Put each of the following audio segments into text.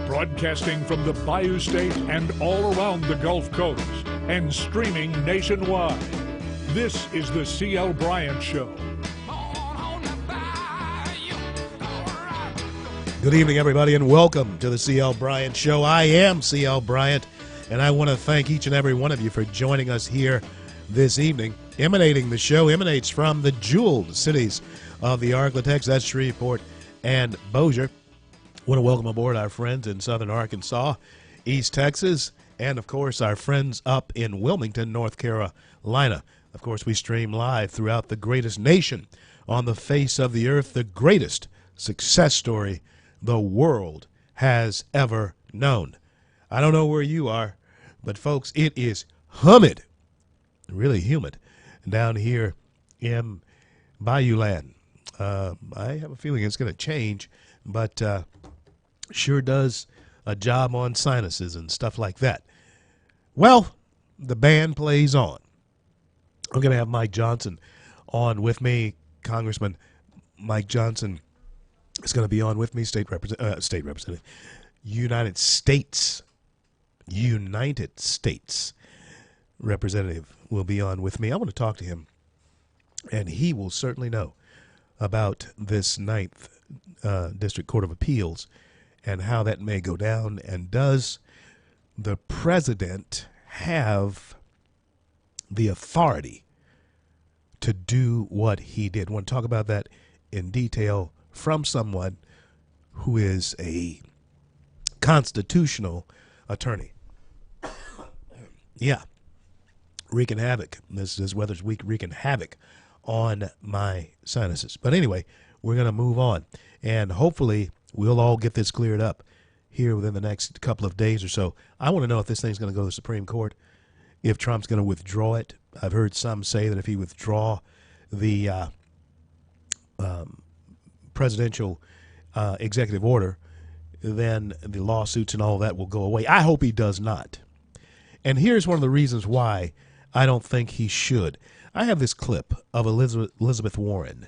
Broadcasting from the Bayou State and all around the Gulf Coast and streaming nationwide. This is the C.L. Bryant Show. Good evening, everybody, and welcome to the C.L. Bryant Show. I am C.L. Bryant, and I want to thank each and every one of you for joining us here this evening. Emanating the show emanates from the jeweled cities of the Arklatex, that's Shreveport and Bossier. I want to welcome aboard our friends in southern Arkansas, East Texas, and, of course, our friends up in Wilmington, North Carolina. Of course, we stream live throughout the greatest nation on the face of the earth, the greatest success story the world has ever known. I don't know where you are, but, folks, it is humid, really humid, down here in Bayou Land. I have a feeling it's going to change, but sure does a job on sinuses and stuff like that. Well, the band plays on. I'm going to have Mike Johnson on with me. Congressman Mike Johnson is going to be on with me, state representative, United States representative will be on with me. I want to talk to him, and he will certainly know about this 9th District Court of Appeals and how that may go down. And does the president have the authority to do what he did? I want to talk about that in detail from someone who is a constitutional attorney. Yeah, wreaking havoc. This weather's week wreaking havoc on my sinuses. But anyway, we're going to move on, and hopefully we'll all get this cleared up here within the next couple of days or so. I want to know if this thing's going to go to the Supreme Court, if Trump's going to withdraw it. I've heard some say that if he withdraw the presidential executive order, then the lawsuits and all that will go away. I hope he does not. And here's one of the reasons why I don't think he should. I have this clip of Elizabeth Warren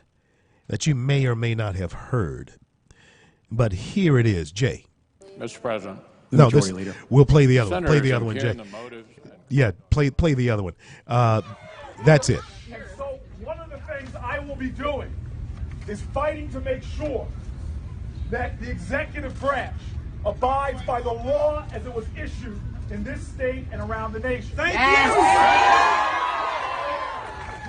that you may or may not have heard. But here it is, Jay. Mr. President, no, Majority Leader. We'll play the other one. Play the other one, Jay. Yeah, play the other one. That's it. And so one of the things I will be doing is fighting to make sure that the executive branch abides by the law as it was issued in this state and around the nation. Thank you.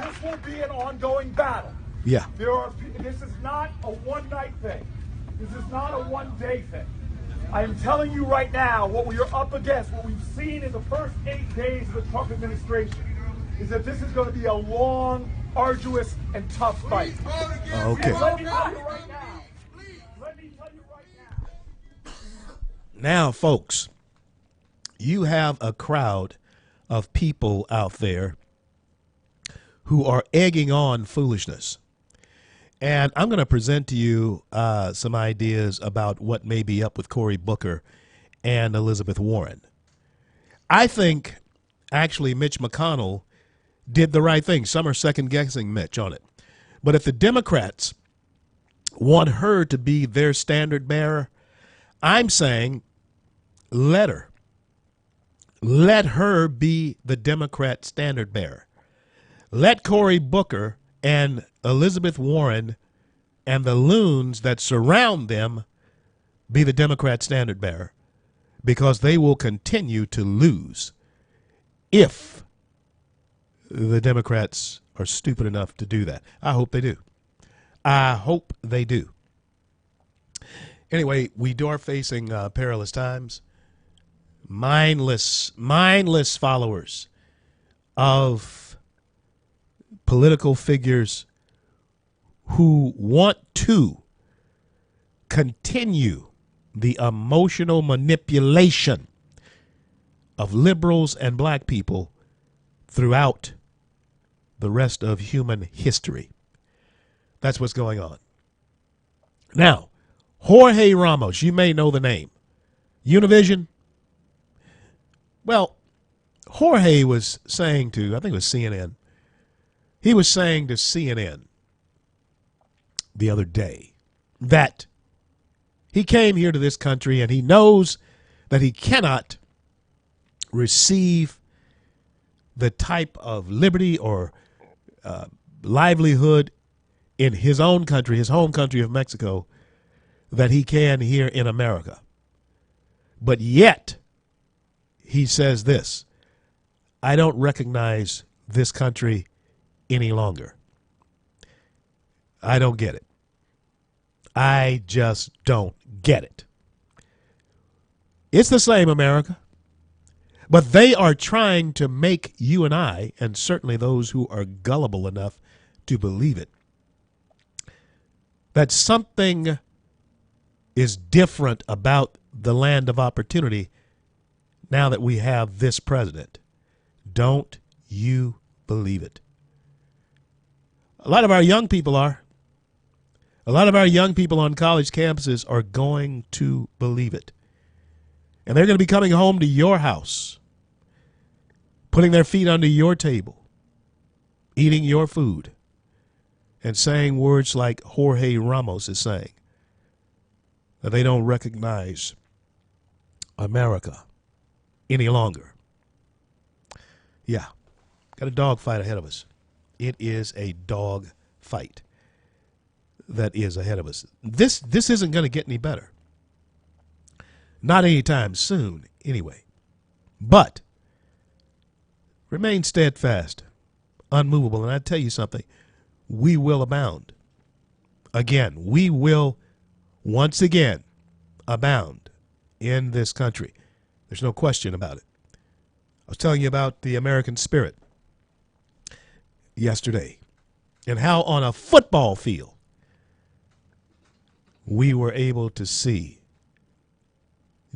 This will be an ongoing battle. Yeah. This is not a one-night thing. This is not a one-day thing. I am telling you right now what we are up against, what we've seen in the first 8 days of the Trump administration, is that this is going to be a long, arduous, and tough fight. Okay. And let me tell you right now. Now, folks, you have a crowd of people out there who are egging on foolishness. And I'm going to present to you some ideas about what may be up with Cory Booker and Elizabeth Warren. I think, actually, Mitch McConnell did the right thing. Some are second-guessing Mitch on it. But if the Democrats want her to be their standard bearer, I'm saying let her. Let her be the Democrat standard bearer. Let Cory Booker and Elizabeth Warren and the loons that surround them be the Democrat standard bearer, because they will continue to lose if the Democrats are stupid enough to do that. I hope they do. I hope they do. Anyway, we are facing perilous times. Mindless followers of political figures who want to continue the emotional manipulation of liberals and black people throughout the rest of human history. That's what's going on. Now, Jorge Ramos, you may know the name. Univision. Well, Jorge was saying to, I think it was CNN, he was saying to CNN the other day that he came here to this country and he knows that he cannot receive the type of liberty or livelihood in his own country, his home country of Mexico, that he can here in America. But yet, he says this: I don't recognize this country any longer. I don't get it. I just don't get it. It's the same America, but they are trying to make you and I, and certainly those who are gullible enough to believe it, that something is different about the land of opportunity now that we have this president. Don't you believe it? A lot of our young people are. A lot of our young people on college campuses are going to believe it. And they're going to be coming home to your house, putting their feet under your table, eating your food, and saying words like Jorge Ramos is saying, that they don't recognize America any longer. Yeah, got a dog fight ahead of us. It is a dog fight that is ahead of us. This isn't going to get any better. Not anytime soon, anyway. But remain steadfast, unmovable, and I tell you something, we will abound. Again, we will once again abound in this country. There's no question about it. I was telling you about the American spirit yesterday and how on a football field we were able to see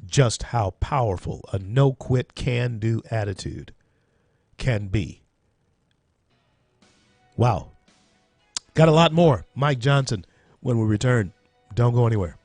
just how powerful a no-quit, can-do attitude can be. Wow. Got a lot more. Mike Johnson when we return. Don't go anywhere.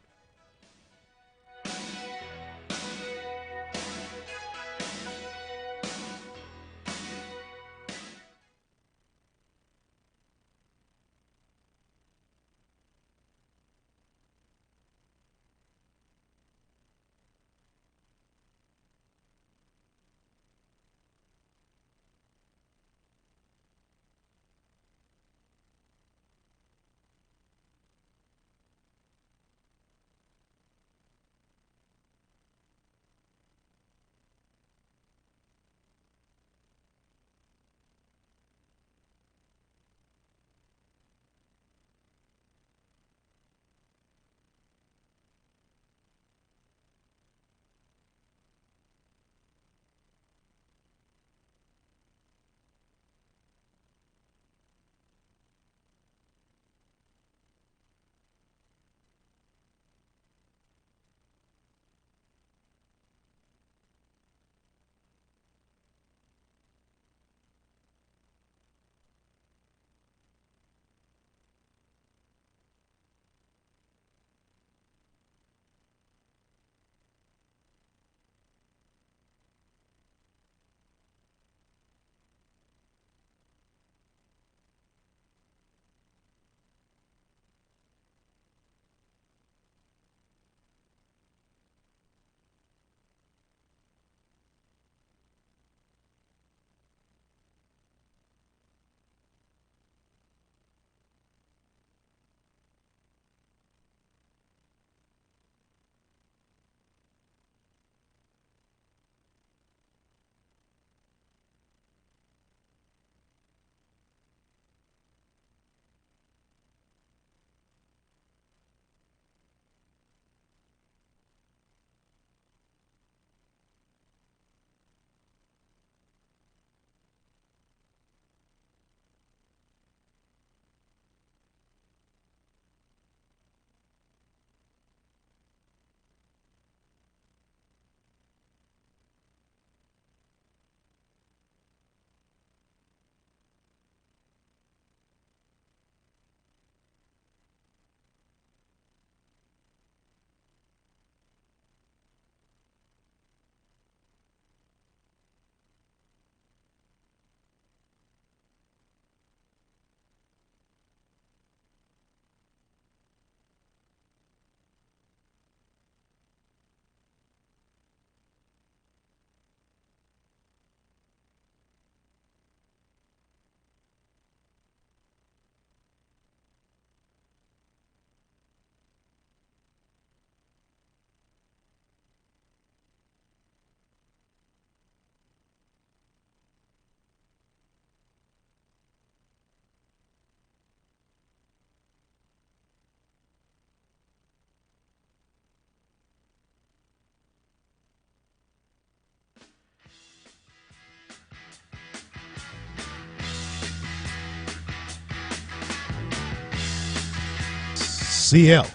CL,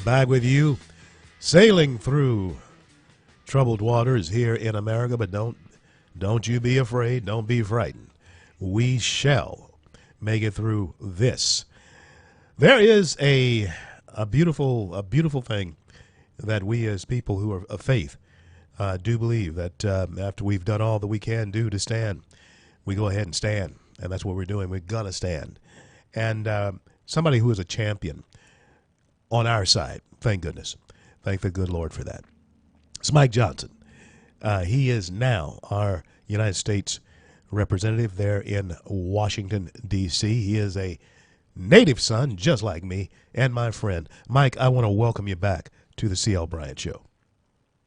back with you, sailing through troubled waters here in America, but don't you be afraid, don't be frightened. We shall make it through this. There is a beautiful thing that we as people who are of faith do believe, that after we've done all that we can do to stand, we go ahead and stand, and that's what we're doing. We're gonna stand. And somebody who is a champion on our side, thank goodness, thank the good Lord for that. It's Mike Johnson. He is now our United States representative there in Washington, D.C. He is a native son, just like me, and my friend. Mike, I want to welcome you back to the C.L. Bryant Show.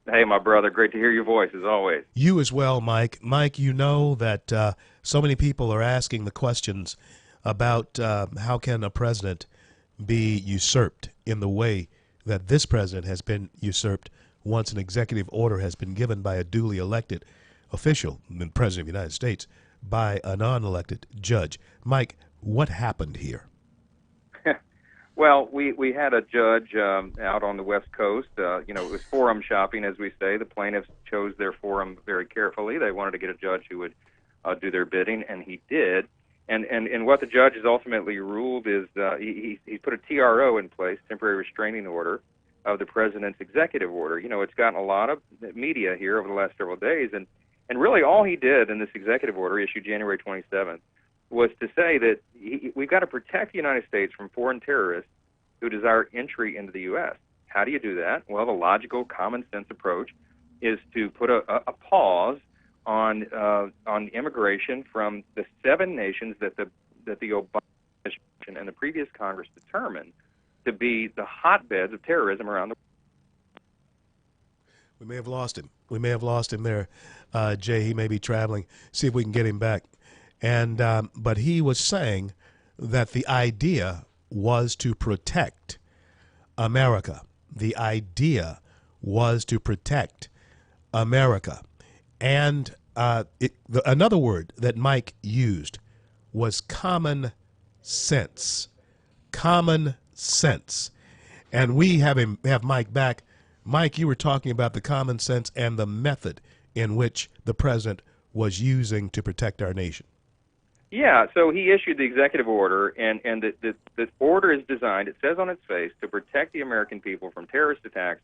Hey, my brother. Great to hear your voice, as always. You as well, Mike. Mike, you know that so many people are asking the questions about how can a president be usurped in the way that this president has been usurped once an executive order has been given by a duly elected official, the President of the United States, by a non-elected judge. Mike, what happened here? Well, we had a judge out on the West Coast. It was forum shopping, as we say. The plaintiffs chose their forum very carefully. They wanted to get a judge who would do their bidding, and he did. And what the judge has ultimately ruled is he put a TRO in place, temporary restraining order, of the president's executive order. It's gotten a lot of media here over the last several days, and really all he did in this executive order issued January 27th was to say that we've got to protect the United States from foreign terrorists who desire entry into the U.S. How do you do that? Well, the logical, common sense approach is to put a pause on immigration from the 7 nations that the Obama administration and the previous Congress determined to be the hotbeds of terrorism around the world. We may have lost him. We may have lost him there, Jay. He may be traveling. See if we can get him back. And but he was saying that the idea was to protect America. The idea was to protect America. And another word that Mike used was common sense. Common sense. And we have Mike back. Mike, you were talking about the common sense and the method in which the president was using to protect our nation. Yeah, so he issued the executive order, and the order is designed, it says on its face, to protect the American people from terrorist attacks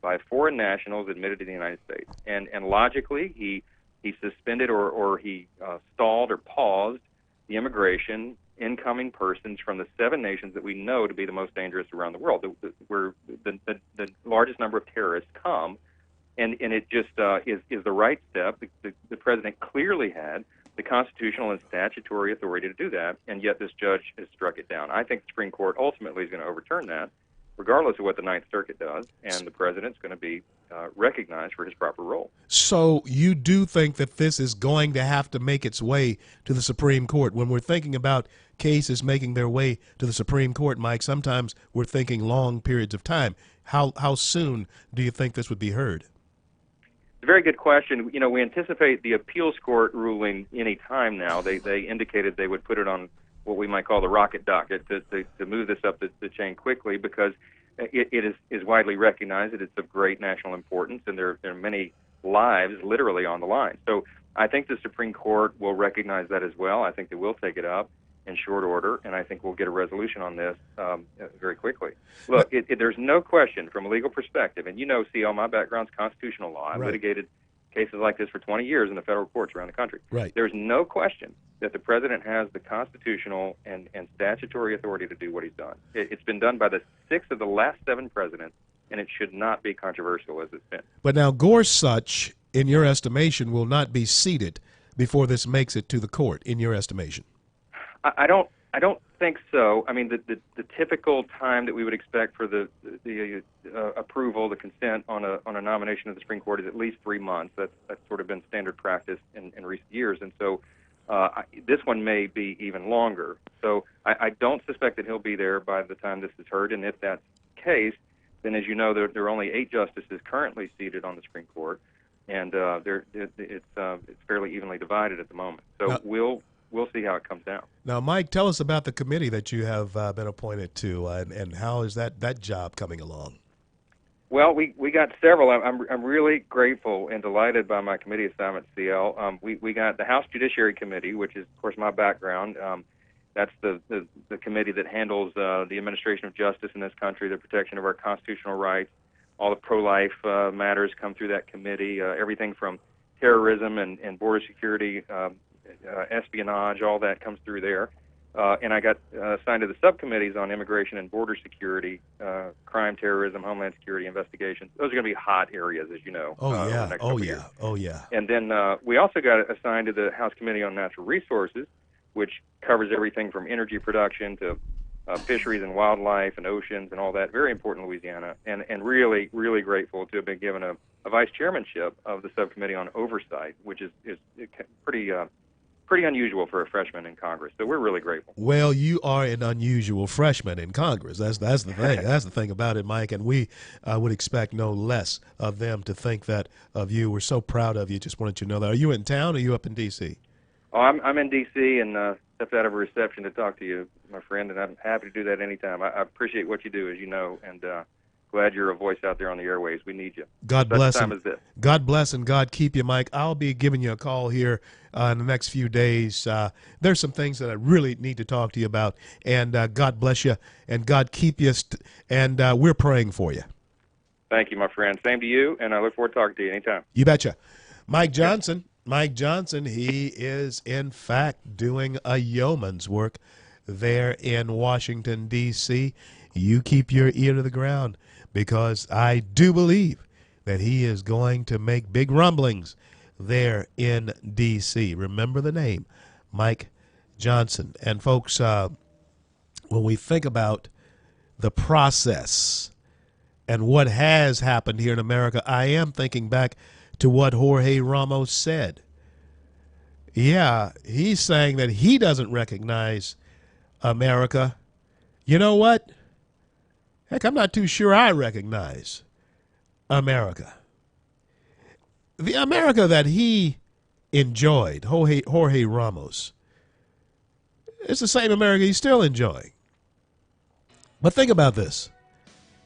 by foreign nationals admitted to the United States. And logically, he suspended or he stalled or paused the immigration incoming persons from the 7 nations that we know to be the most dangerous around the world, where the largest number of terrorists come, and it just is the right step. The president clearly had the constitutional and statutory authority to do that, and yet this judge has struck it down. I think the Supreme Court ultimately is going to overturn that, regardless of what the Ninth Circuit does, and the president's going to be recognized for his proper role. So you do think that this is going to have to make its way to the Supreme Court? When we're thinking about cases making their way to the Supreme Court, Mike, sometimes we're thinking long periods of time. How soon do you think this would be heard? It's a very good question. We anticipate the appeals court ruling any time now. They indicated they would put it on what we might call the rocket docket to move this up the chain quickly, because it is widely recognized that it's of great national importance, and there are many lives literally on the line. So I think the Supreme Court will recognize that as well. I think they will take it up in short order, and I think we'll get a resolution on this very quickly. Look, there's no question from a legal perspective, and CL, my background's constitutional law. I've litigated cases like this for 20 years in the federal courts around the country. Right. There's no question that the president has the constitutional and statutory authority to do what he's done. It's been done by the 6 of the last 7 presidents, and it should not be controversial as it's been. But now Gorsuch, in your estimation, will not be seated before this makes it to the court, in your estimation. I don't think so. I mean, the typical time that we would expect for the approval, the consent on a nomination of the Supreme Court is at least 3 months. That's sort of been standard practice in recent years, and so this one may be even longer. So I don't suspect that he'll be there by the time this is heard, and if that's the case, then as you know, there are only 8 justices currently seated on the Supreme Court, and it's fairly evenly divided at the moment. So we'll we'll see how it comes down. Now, Mike, tell us about the committee that you have been appointed to, and how is that job coming along? Well, we got several. I'm really grateful and delighted by my committee assignment, CL. We got the House Judiciary Committee, which is, of course, my background. That's the committee that handles the administration of justice in this country, the protection of our constitutional rights. All the pro-life matters come through that committee. Everything from terrorism and border security, espionage, all that comes through there. And I got assigned to the subcommittees on immigration and border security, crime, terrorism, homeland security investigations. Those are going to be hot areas, as you know. Oh, over the yeah. next Oh, couple yeah. years. Oh, yeah. And then we also got assigned to the House Committee on Natural Resources, which covers everything from energy production to fisheries and wildlife and oceans and all that. Very important in Louisiana. And really, really grateful to have been given a vice chairmanship of the subcommittee on oversight, which is pretty unusual for a freshman in Congress. So we're really grateful. Well, you are an unusual freshman in Congress. That's the thing. That's the thing about it, Mike. And we would expect no less of them to think that of you. We're so proud of you. Just wanted you to know that. Are you in town or are you up in D.C.? Oh, I'm in D.C. and stepped out of a reception to talk to you, my friend, and I'm happy to do that anytime. I appreciate what you do, as you know, and glad you're a voice out there on the airways. We need you. God bless time him. as this. God bless and God keep you, Mike. I'll be giving you a call here in the next few days. There's some things that I really need to talk to you about, and God bless you and God keep you, and we're praying for you. Thank you, my friend. Same to you, and I look forward to talking to you anytime. You betcha. Mike Johnson. Mike Johnson, he is in fact doing a yeoman's work there in Washington, D.C. You keep your ear to the ground, because I do believe that he is going to make big rumblings there in D.C. Remember the name, Mike Johnson. And folks, when we think about the process and what has happened here in America, I am thinking back to what Jorge Ramos said. Yeah, he's saying that he doesn't recognize America. You know what? Heck, I'm not too sure I recognize America. The America that he enjoyed, Jorge Ramos, it's the same America he's still enjoying. But think about this.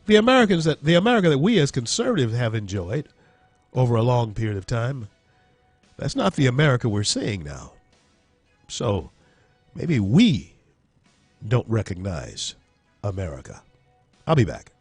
The America that we as conservatives have enjoyed over a long period of time, that's not the America we're seeing now. So maybe we don't recognize America. I'll be back.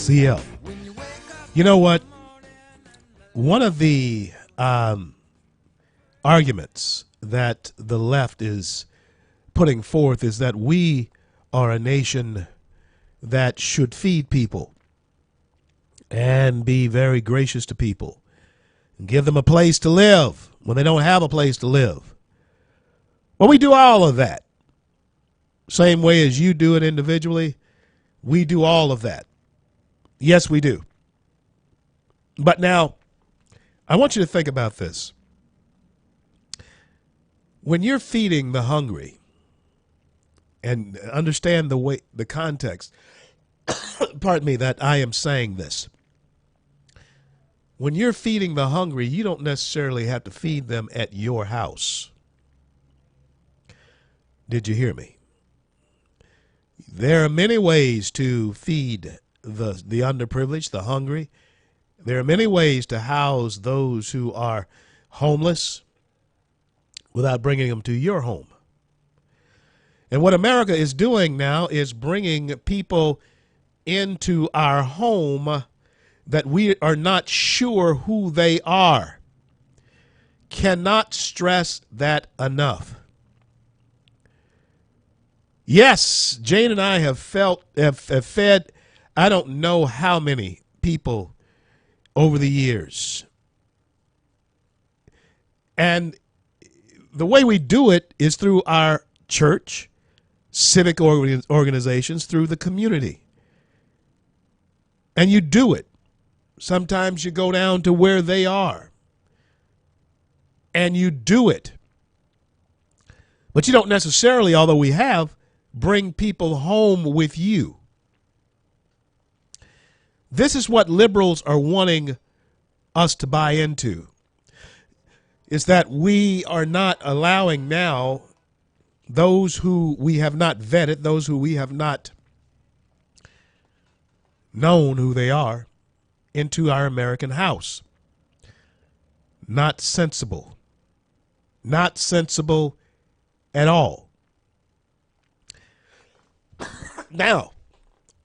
CL. You know what? One of the arguments that the left is putting forth is that we are a nation that should feed people and be very gracious to people and give them a place to live when they don't have a place to live. Well, we do all of that. Same way as you do it individually, we do all of that. Yes, we do. But now, I want you to think about this. When you're feeding the hungry, and understand the context, pardon me, that I am saying this. When you're feeding the hungry, you don't necessarily have to feed them at your house. Did you hear me? There are many ways to feed the underprivileged, the hungry. There are many ways to house those who are homeless without bringing them to your home. And what America is doing now is bringing people into our home that we are not sure who they are. Cannot stress that enough. Yes, Jane and I have fed, I don't know how many people over the years. And the way we do it is through our church, civic organizations, through the community. And you do it. Sometimes you go down to where they are. And you do it. But you don't necessarily, although we have, bring people home with you. This is what liberals are wanting us to buy into. Is that we are not allowing now those who we have not vetted, those who we have not known who they are, into our American house. Not sensible. Not sensible at all. Now,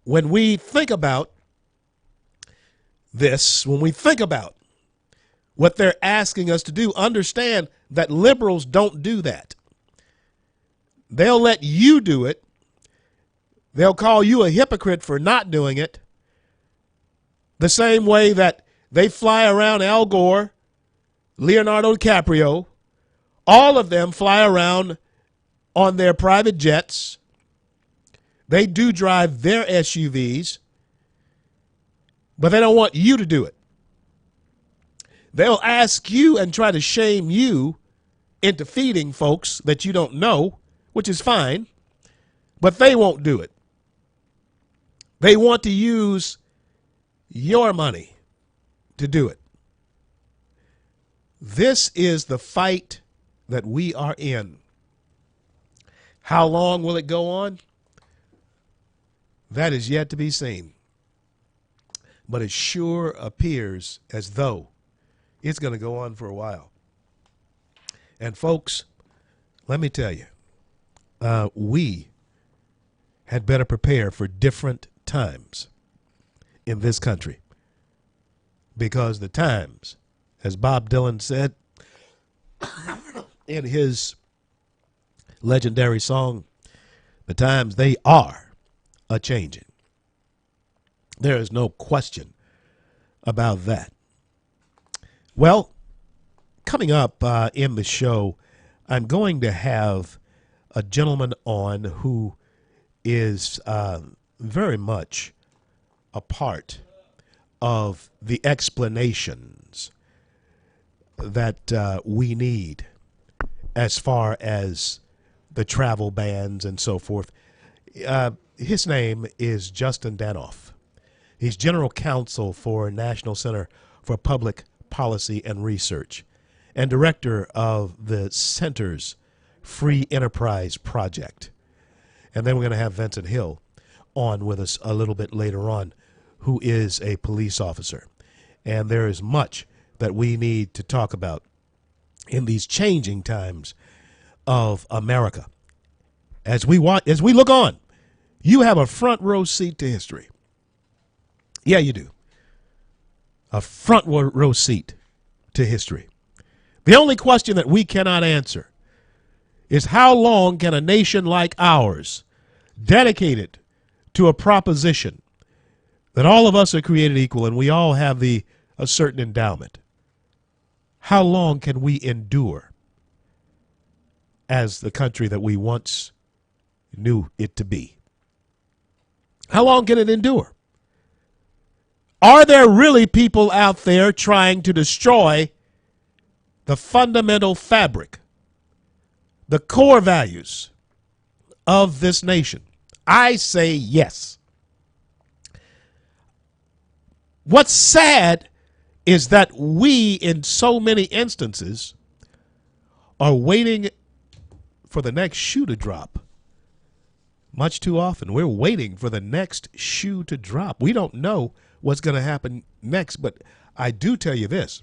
when we think about this, when we think about what they're asking us to do, understand that liberals don't do that. They'll let you do it. They'll call you a hypocrite for not doing it. The same way that they fly around Al Gore, Leonardo DiCaprio, all of them fly around on their private jets. They do drive their SUVs, but they don't want you to do it. They'll ask you and try to shame you into feeding folks that you don't know, which is fine, but they won't do it. They want to use your money to do it. This is the fight that we are in. How long will it go on? That is yet to be seen. But it sure appears as though it's going to go on for a while. And folks, let me tell you, we had better prepare for different times in this country. Because the times, as Bob Dylan said in his legendary song, the times, they are a-changing. There is no question about that. Well, coming up in the show, I'm going to have a gentleman on who is very much a part of the explanations that we need as far as the travel bans and so forth. His name is Justin Danoff. He's General Counsel for National Center for Public Policy and Research and Director of the Center's Free Enterprise Project. And then we're going to have Vincent Hill on with us a little bit later on, who is a police officer. And there is much that we need to talk about in these changing times of America. As we look on, you have a front row seat to history. Yeah, you do. A front row seat to history. The only question that we cannot answer is how long can a nation like ours, dedicated to a proposition that all of us are created equal and we all have a certain endowment, how long can we endure as the country that we once knew it to be? How long can it endure? Are there really people out there trying to destroy the fundamental fabric, the core values of this nation? I say yes. What's sad is that we, in so many instances, are waiting for the next shoe to drop. Much too often, we're waiting for the next shoe to drop. We don't know what's going to happen next, but I do tell you this.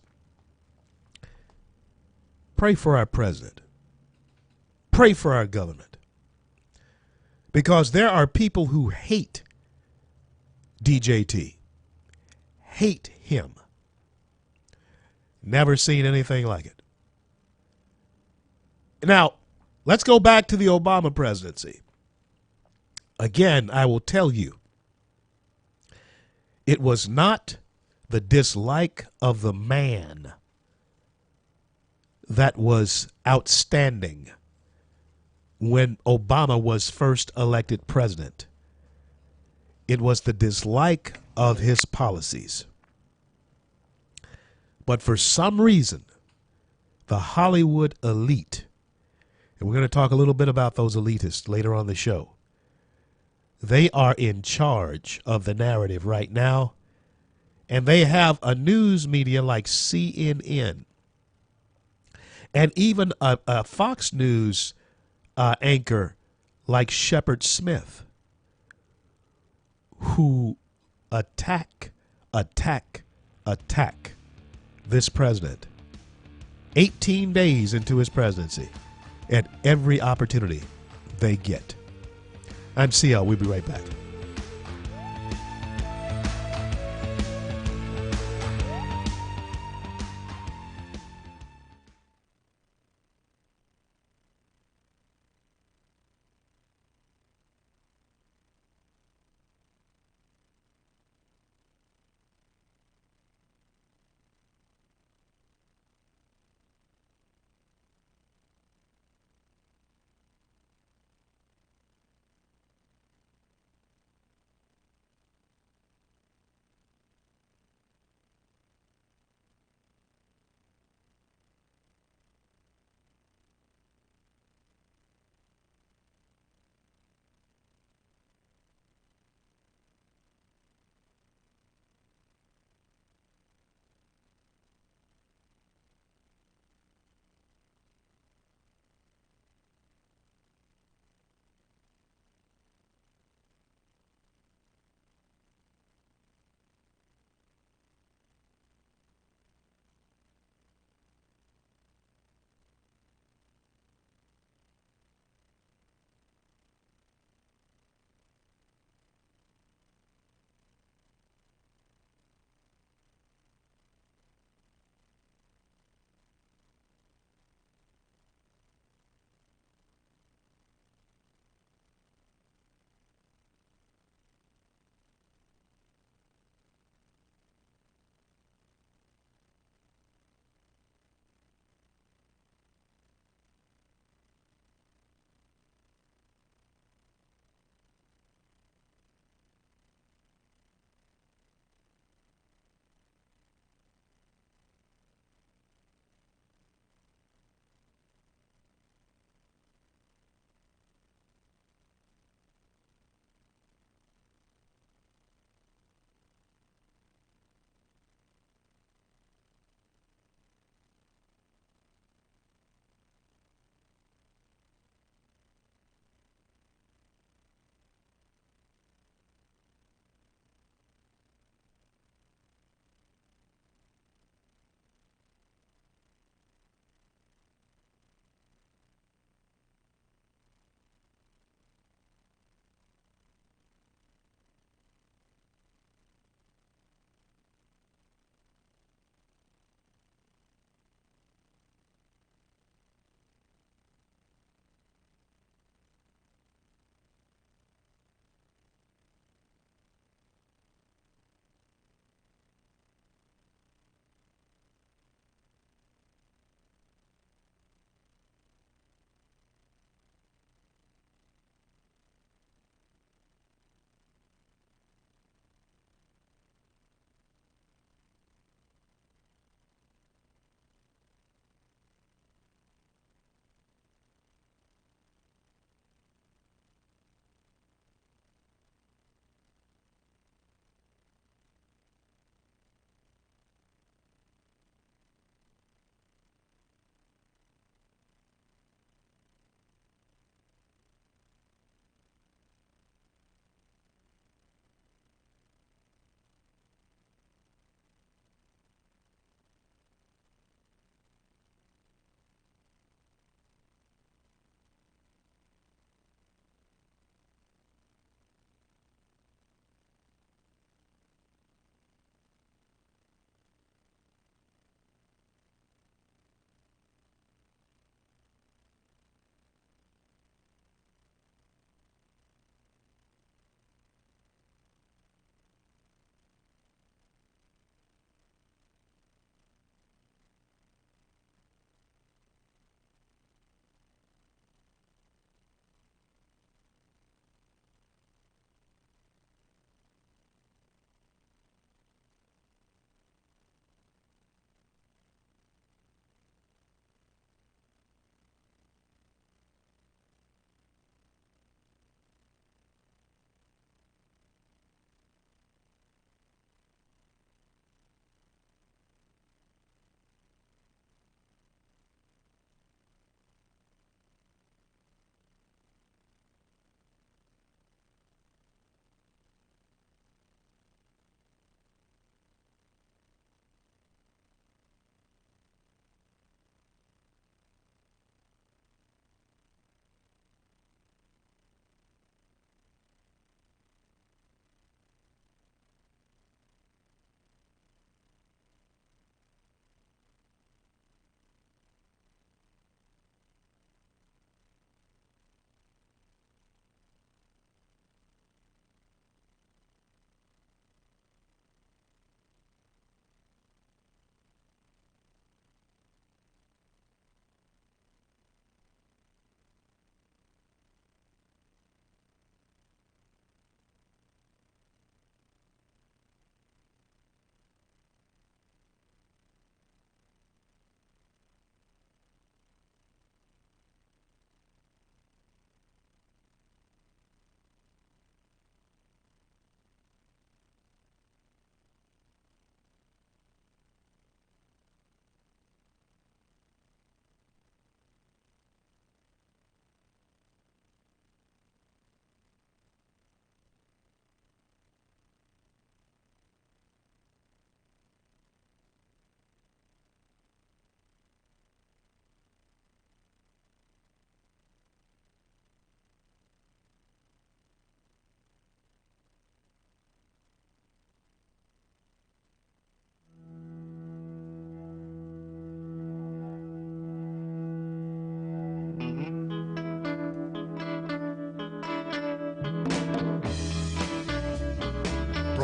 Pray for our president. Pray for our government. Because there are people who hate DJT, hate him. Never seen anything like it. Now, let's go back to the Obama presidency. Again, I will tell you, it was not the dislike of the man that was outstanding when Obama was first elected president. It was the dislike of his policies. But for some reason, the Hollywood elite, and we're going to talk a little bit about those elitists later on the show, they are in charge of the narrative right now, and they have a news media like CNN and even a Fox News anchor like Shepard Smith, who attack this president 18 days into his presidency at every opportunity they get. I'm CL. We'll be right back.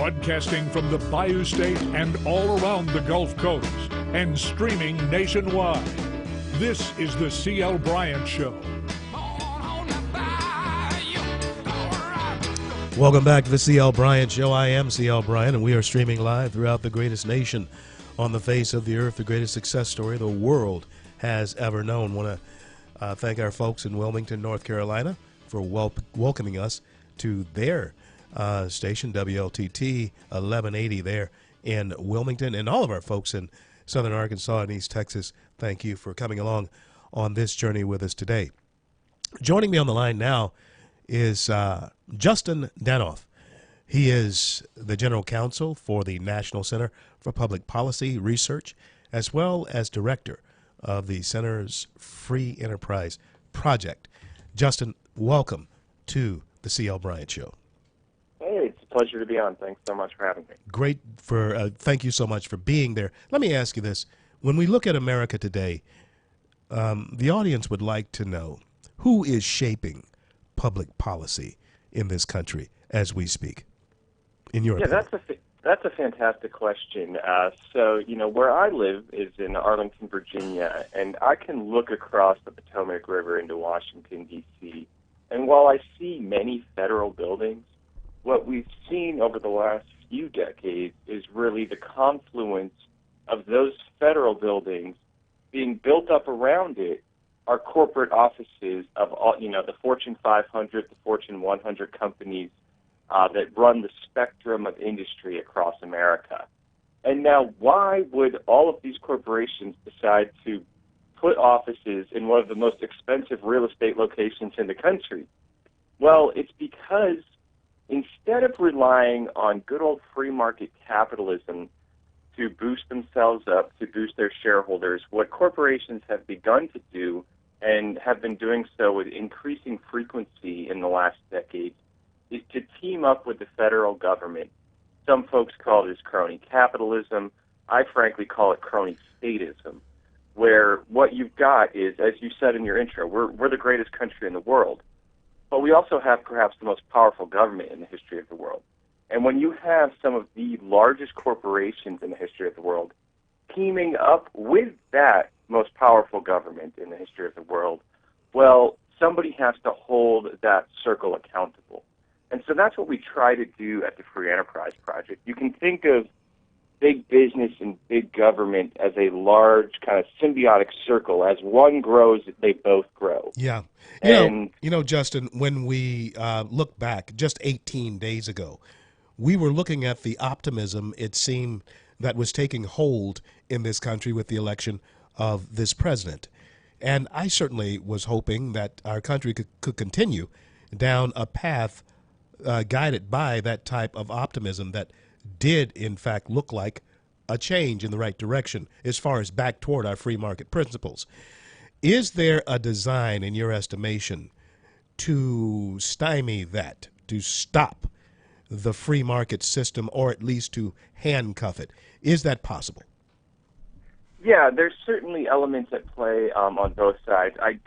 Broadcasting from the Bayou State and all around the Gulf Coast and streaming nationwide. This is the C.L. Bryant Show. Welcome back to the C.L. Bryant Show. I am C.L. Bryant, and we are streaming live throughout the greatest nation on the face of the earth, the greatest success story the world has ever known. Want to thank our folks in Wilmington, North Carolina, for welcoming us to their station, WLTT 1180 there in Wilmington, and all of our folks in Southern Arkansas and East Texas. Thank you for coming along on this journey with us today. Joining me on the line now is Justin Danoff. He is the General Counsel for the National Center for Public Policy Research, as well as Director of the Center's Free Enterprise Project. Justin, welcome to the C.L. Bryant Show. Hey, it's a pleasure to be on. Thanks so much for having me. Great thank you so much for being there. Let me ask you this. When we look at America today, the audience would like to know who is shaping public policy in this country as we speak, in your opinion? That's a fantastic question. So, where I live is in Arlington, Virginia, and I can look across the Potomac River into Washington, D.C., and while I see many federal buildings, what we've seen over the last few decades is really the confluence of those federal buildings being built up around it are corporate offices of all, the Fortune 500, the Fortune 100 companies that run the spectrum of industry across America. And now, why would all of these corporations decide to put offices in one of the most expensive real estate locations in the country? Well, it's because instead of relying on good old free market capitalism to boost themselves up, to boost their shareholders, what corporations have begun to do, and have been doing so with increasing frequency in the last decade, is to team up with the federal government. Some folks call this crony capitalism. I frankly call it crony statism, where what you've got is, as you said in your intro, we're the greatest country in the world, but we also have perhaps the most powerful government in the history of the world. And when you have some of the largest corporations in the history of the world teaming up with that most powerful government in the history of the world, well, somebody has to hold that circle accountable. And so that's what we try to do at the Free Enterprise Project. You can think of big business and big government as a large kind of symbiotic circle. As one grows, they both grow. Yeah. Justin, when we look back just 18 days ago, we were looking at the optimism, it seemed, that was taking hold in this country with the election of this president. And I certainly was hoping that our country could continue down a path guided by that type of optimism that did, in fact, look like a change in the right direction as far as back toward our free market principles. Is there a design, in your estimation, to stymie that, to stop the free market system, or at least to handcuff it? Is that possible? Yeah, there's certainly elements at play on both sides. I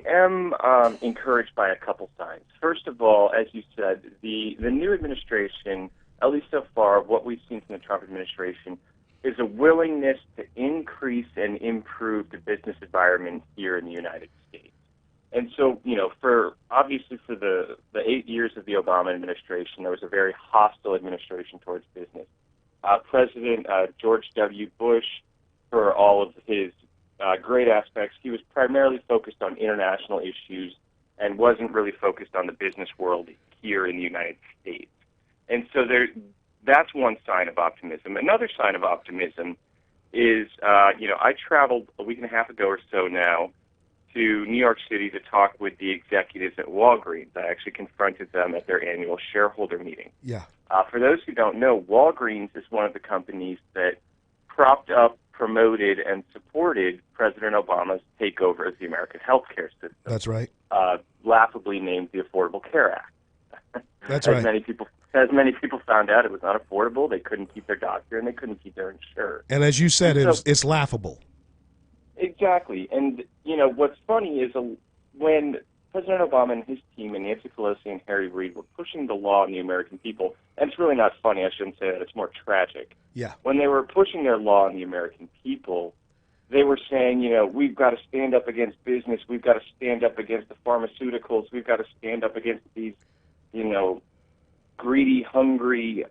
am encouraged by a couple signs. First of all, as you said, the new administration, at least so far, what we've seen from the Trump administration, is a willingness to increase and improve the business environment here in the United States. And so, for the 8 years of the Obama administration, there was a very hostile administration towards business. President George W. Bush, for all of his great aspects, he was primarily focused on international issues and wasn't really focused on the business world here in the United States. And so that's one sign of optimism. Another sign of optimism is, I traveled a week and a half ago or so now to New York City to talk with the executives at Walgreens. I actually confronted them at their annual shareholder meeting. Yeah. For those who don't know, Walgreens is one of the companies that propped up, promoted, and supported President Obama's takeover of the American healthcare system. That's right. Laughably named the Affordable Care Act. That's right. As many people found out, it was not affordable. They couldn't keep their doctor, and they couldn't keep their insurer. And as you said, it's laughable. Exactly. And, what's funny is when President Obama and his team and Nancy Pelosi and Harry Reid were pushing the law on the American people. And it's really not funny. I shouldn't say that. It's more tragic. Yeah. When they were pushing their law on the American people, they were saying, we've got to stand up against business. We've got to stand up against the pharmaceuticals. We've got to stand up against these, greedy, hungry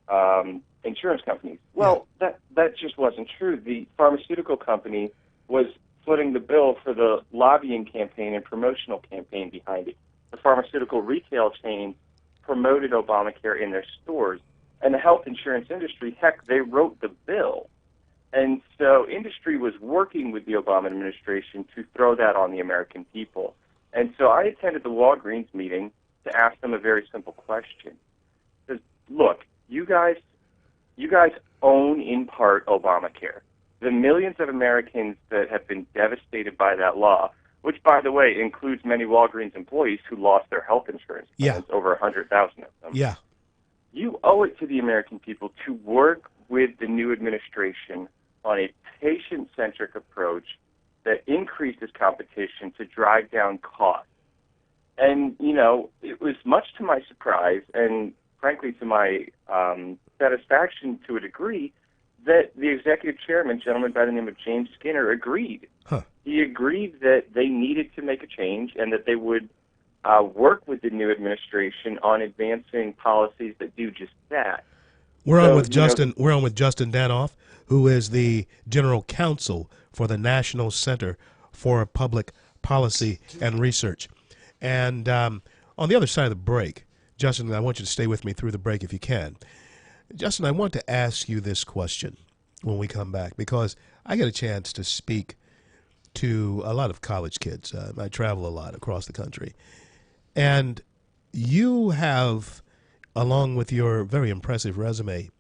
insurance companies. Well, that just wasn't true. The pharmaceutical company was footing the bill for the lobbying campaign and promotional campaign behind it. The pharmaceutical retail chains promoted Obamacare in their stores. And the health insurance industry, heck, they wrote the bill. And so industry was working with the Obama administration to throw that on the American people. And so I attended the Walgreens meeting to ask them a very simple question. Because, look, you guys own in part Obamacare. The millions of Americans that have been devastated by that law, which, by the way, includes many Walgreens employees who lost their health insurance plans, over 100,000 of them. Yeah. You owe it to the American people to work with the new administration on a patient-centric approach that increases competition to drive down costs. And, it was much to my surprise and, frankly, to my satisfaction to a degree, that the executive chairman, a gentleman by the name of James Skinner, agreed. Huh. He agreed that they needed to make a change and that they would work with the new administration on advancing policies that do just that. We're on with Justin Danoff, who is the general counsel for the National Center for Public Policy and Research. And on the other side of the break, Justin, I want you to stay with me through the break if you can. Justin, I want to ask you this question when we come back, because I get a chance to speak to a lot of college kids. I travel a lot across the country. And you have, along with your very impressive resume,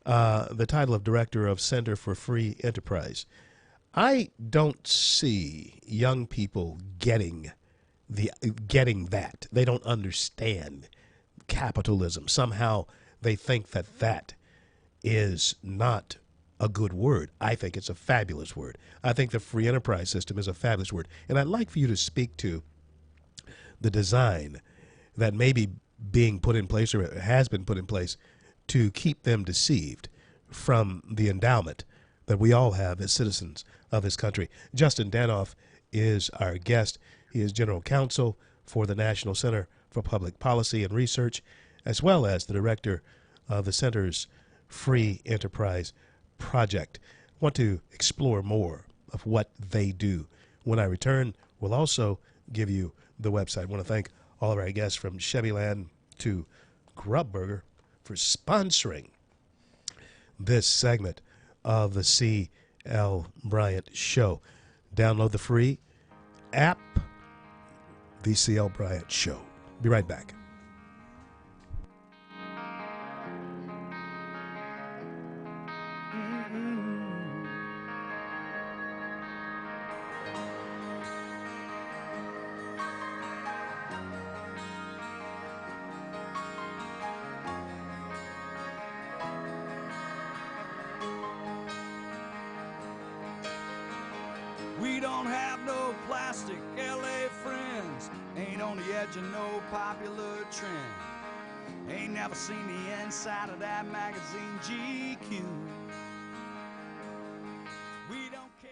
the title of Director of Center for Free Enterprise. I don't see young people getting that. They don't understand capitalism. Somehow they think that is not a good word. I think it's a fabulous word. I think the free enterprise system is a fabulous word. And I'd like for you to speak to the design that may be being put in place or has been put in place to keep them deceived from the endowment that we all have as citizens of this country. Justin Danoff is our guest. He is general counsel for the National Center for Public Policy and Research, as well as the director of the center's Free Enterprise Project. I want to explore more of what they do. When I return, we'll also give you the website. I want to thank all of our guests from Chevyland to Grubburger for sponsoring this segment of the C.L. Bryant Show. Download the free app, The C.L. Bryant Show. Be right back. We don't have no plastic LA friends, ain't on the edge of no popular trend, ain't never seen the inside of that magazine GQ. We don't care.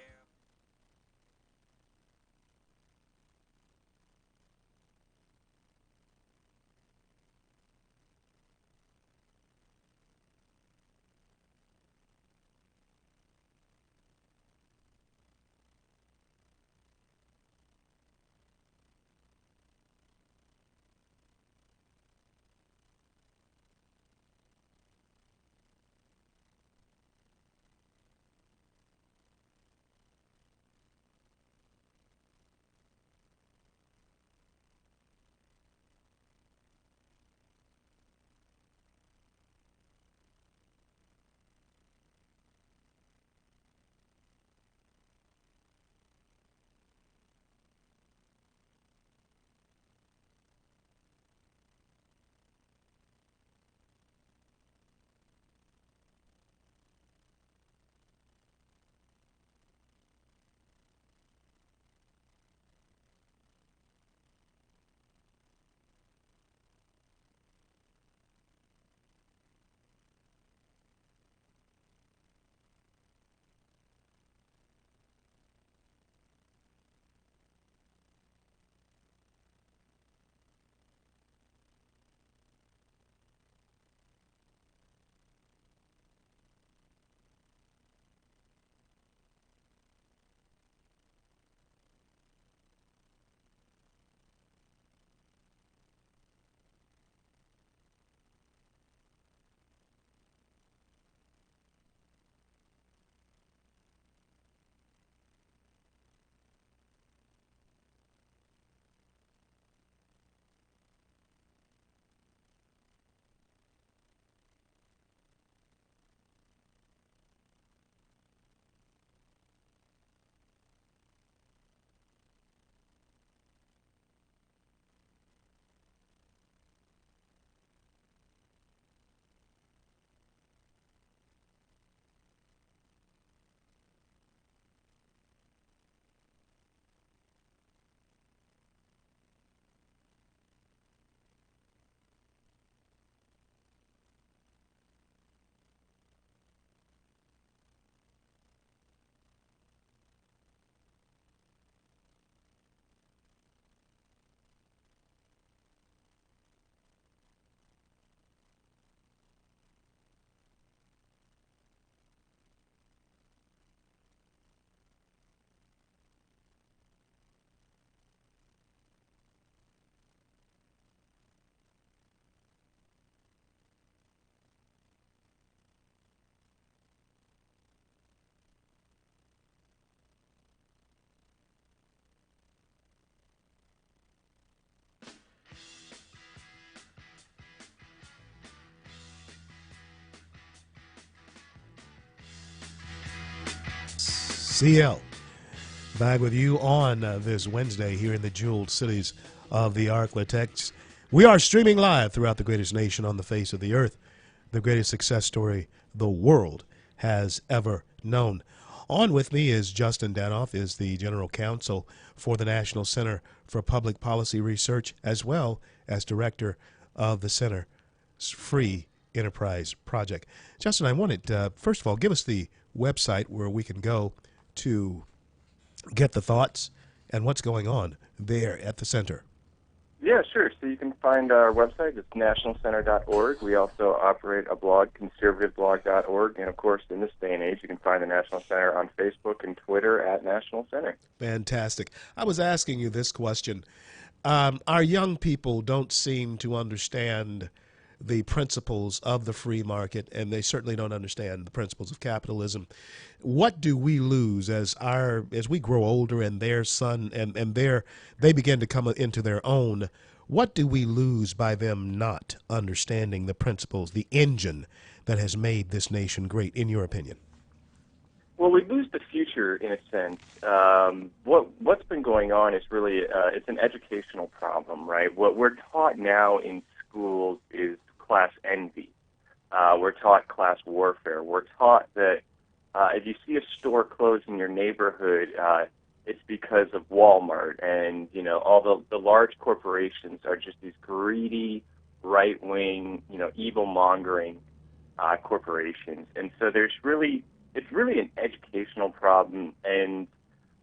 CL, back with you on this Wednesday here in the jeweled cities of the Arklatex. We are streaming live throughout the greatest nation on the face of the earth, the greatest success story the world has ever known. On with me is Justin Danoff, is the General Counsel for the National Center for Public Policy Research, as well as Director of the Center's Free Enterprise Project. Justin, I wanted, first of all, give us the website where we can go to get the thoughts and what's going on there at the center. Yeah, sure. So you can find our website. It's nationalcenter.org. We also operate a blog, conservativeblog.org. And, of course, in this day and age, you can find the National Center on Facebook and Twitter at National Center. Fantastic. I was asking you this question. Our young people don't seem to understand the principles of the free market, and they certainly don't understand the principles of capitalism. What do we lose as we grow older and their son and they begin to come into their own? What do we lose by them not understanding the principles, the engine that has made this nation great, in your opinion? Well, we lose the future in a sense. What's been going on is really it's an educational problem, right? What we're taught now in schools is class envy. We're taught class warfare. We're taught that if you see a store close in your neighborhood, it's because of Walmart, and all the large corporations are just these greedy, right-wing, evil-mongering corporations. And so it's really an educational problem. And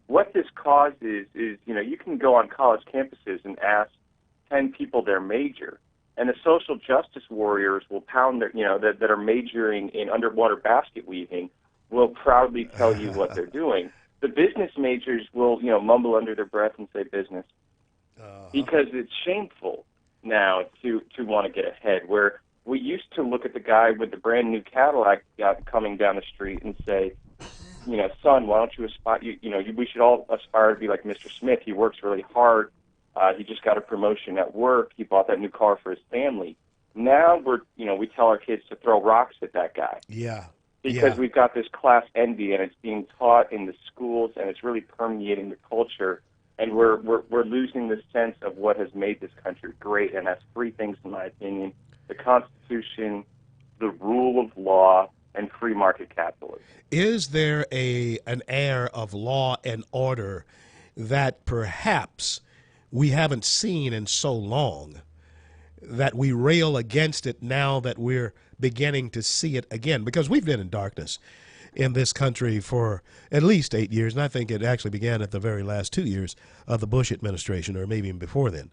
what this causes is you can go on college campuses and ask 10 people their major, and the social justice warriors will pound their, that are majoring in underwater basket weaving will proudly tell you what they're doing. The business majors will, mumble under their breath and say business, because it's shameful now to want to get ahead. Where we used to look at the guy with the brand new Cadillac coming down the street and say, son, why don't you aspire? We should all aspire to be like Mr. Smith. He works really hard. He just got a promotion at work. He bought that new car for his family. Now we tell our kids to throw rocks at that guy. Yeah. Because we've got this class envy, and it's being taught in the schools, and it's really permeating the culture, and we're losing the sense of what has made this country great, and that's three things, in my opinion: the Constitution, the rule of law, and free market capitalism. Is there an air of law and order that perhaps we haven't seen in so long, that we rail against it now that we're beginning to see it again? Because we've been in darkness in this country for at least 8 years, and I think it actually began at the very last 2 years of the Bush administration, or maybe even before then.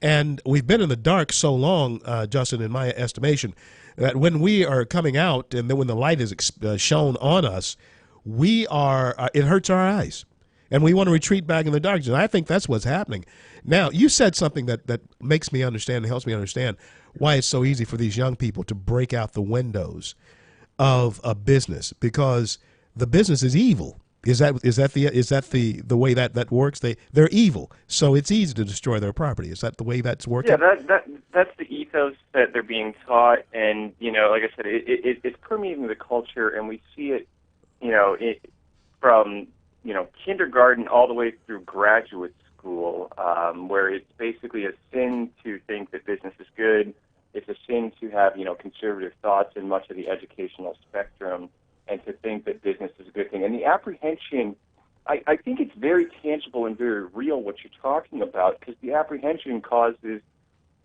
And we've been in the dark so long, Justin, in my estimation, that when we are coming out and then when the light is shone on us, it hurts our eyes. And we want to retreat back in the darkness. And I think that's what's happening. Now, you said something that makes me understand and helps me understand why it's so easy for these young people to break out the windows of a business, because the business is evil. Is that the way that works? They're evil, so it's easy to destroy their property. Is that the way that's working? Yeah, that's the ethos that they're being taught, and like I said, it's permeating the culture, and we see it, from kindergarten all the way through graduate school, where it's basically a sin to think that business is good. It's a sin to have, conservative thoughts in much of the educational spectrum, and to think that business is a good thing. And the apprehension, I think it's very tangible and very real what you're talking about, because the apprehension causes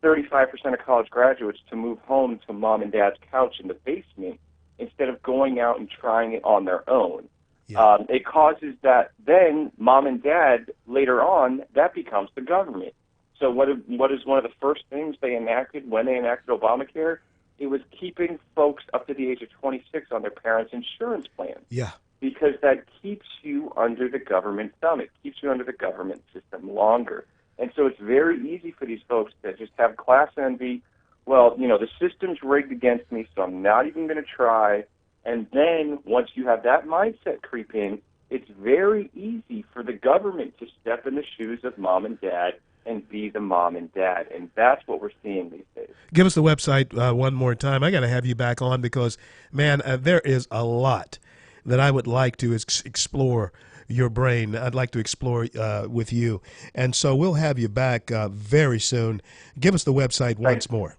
35% of college graduates to move home to mom and dad's couch in the basement instead of going out and trying it on their own. Yeah. It causes that then mom and dad later on, that becomes the government. So what is one of the first things they enacted when they enacted Obamacare? It was keeping folks up to the age of 26 on their parents' insurance plan. Yeah. Because that keeps you under the government thumb. It keeps you under the government system longer. And so it's very easy for these folks that just have class envy. Well, the system's rigged against me, so I'm not even going to try. And then once you have that mindset creep in, it's very easy for the government to step in the shoes of mom and dad and be the mom and dad. And that's what we're seeing these days. Give us the website one more time. I got to have you back on because, man, there is a lot that I would like to explore your brain. I'd like to explore with you. And so we'll have you back very soon. Give us the website once more.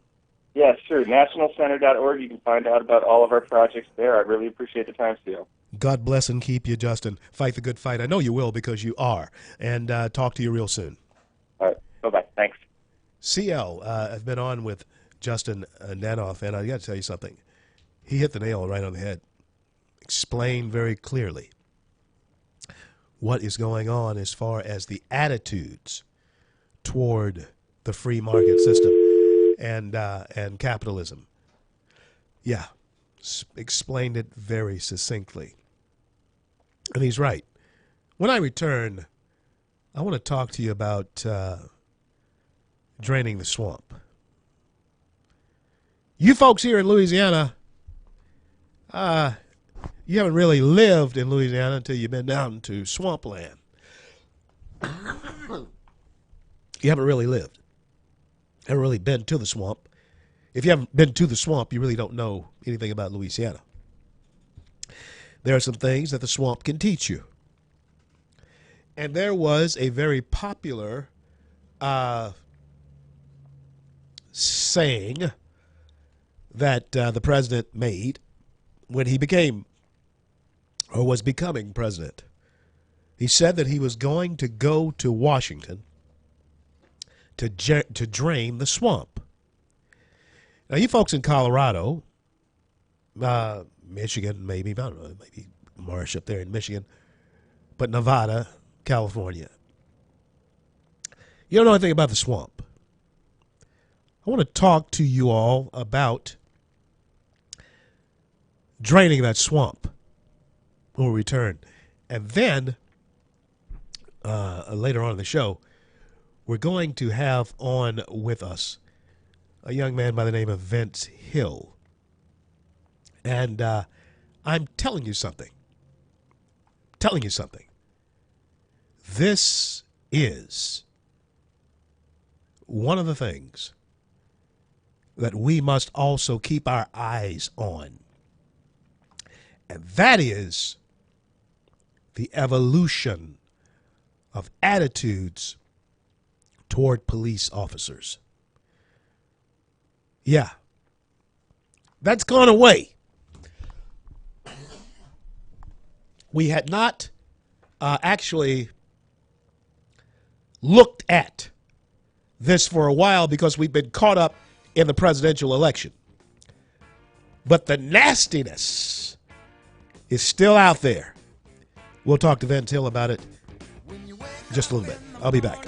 Yes, sure. Nationalcenter.org. You can find out about all of our projects there. I really appreciate the time, Seal. God bless and keep you, Justin. Fight the good fight. I know you will because you are. And talk to you real soon. All right. Bye-bye. Thanks. CL, I've been on with Justin Nanoff, and I got to tell you something. He hit the nail right on the head. Explained very clearly what is going on as far as the attitudes toward the free market system and capitalism. Yeah, explained it very succinctly. And he's right. When I return, I want to talk to you about draining the swamp. You folks here in Louisiana, you haven't really lived in Louisiana until you've been down to swampland. You haven't really lived. Haven't really been to the swamp. If you haven't been to the swamp, you really don't know anything about Louisiana. There are some things that the swamp can teach you. And there was a very popular saying that the president made when he became or was becoming president. He said that he was going to go to Washington to drain the swamp. Now, you folks in Colorado, Michigan, maybe, I don't know, maybe Marsh up there in Michigan, but Nevada, California, you don't know anything about the swamp. I want to talk to you all about draining that swamp when we return. And then, later on in the show, we're going to have on with us a young man by the name of Vince Hill. And I'm telling you something. This is one of the things that we must also keep our eyes on. And that is the evolution of attitudes toward police officers. Yeah, that's gone away. We had not actually looked at this for a while because we've been caught up in the presidential election. But the nastiness is still out there. We'll talk to Vince Hill about it in just a little bit. I'll be back.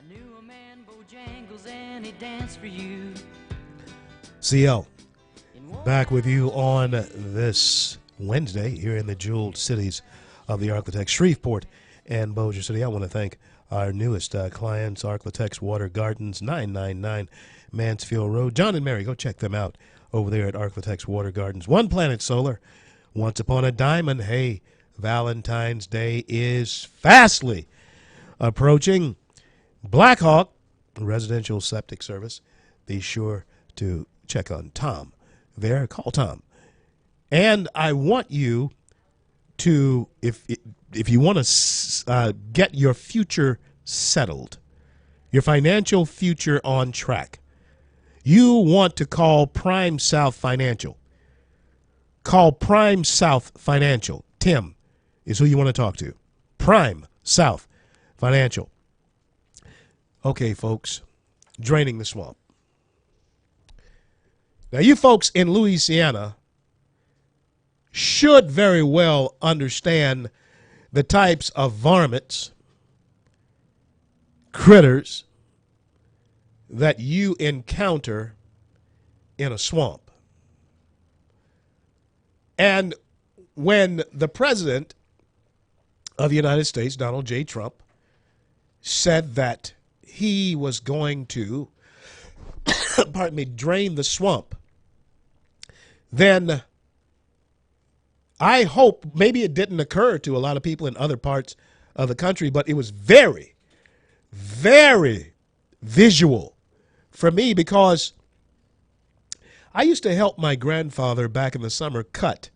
knew a man, Bojangles, and he danced for you. CL, back with you on this Wednesday here in the jeweled cities of the Arklatex, Shreveport and Bossier City. I want to thank our newest clients, Arklatex Water Gardens, 999 Mansfield Road. John and Mary, go check them out over there at Arklatex Water Gardens. One Planet Solar, Once Upon a Diamond. Hey, Valentine's Day is fastly approaching. Blackhawk Residential Septic Service. Be sure to check on Tom there. Call Tom. And I want you to, if you want to get your future settled, your financial future on track, you want to call Prime South Financial. Call Prime South Financial. Tim is who you want to talk to. Prime South Financial. Okay, folks, draining the swamp. Now, you folks in Louisiana should very well understand the types of varmints, critters that you encounter in a swamp. And when the president of the United States, Donald J. Trump, said that he was going to, drain the swamp, then I hope maybe it didn't occur to a lot of people in other parts of the country, but it was very, very visual for me because I used to help my grandfather back in the summer cut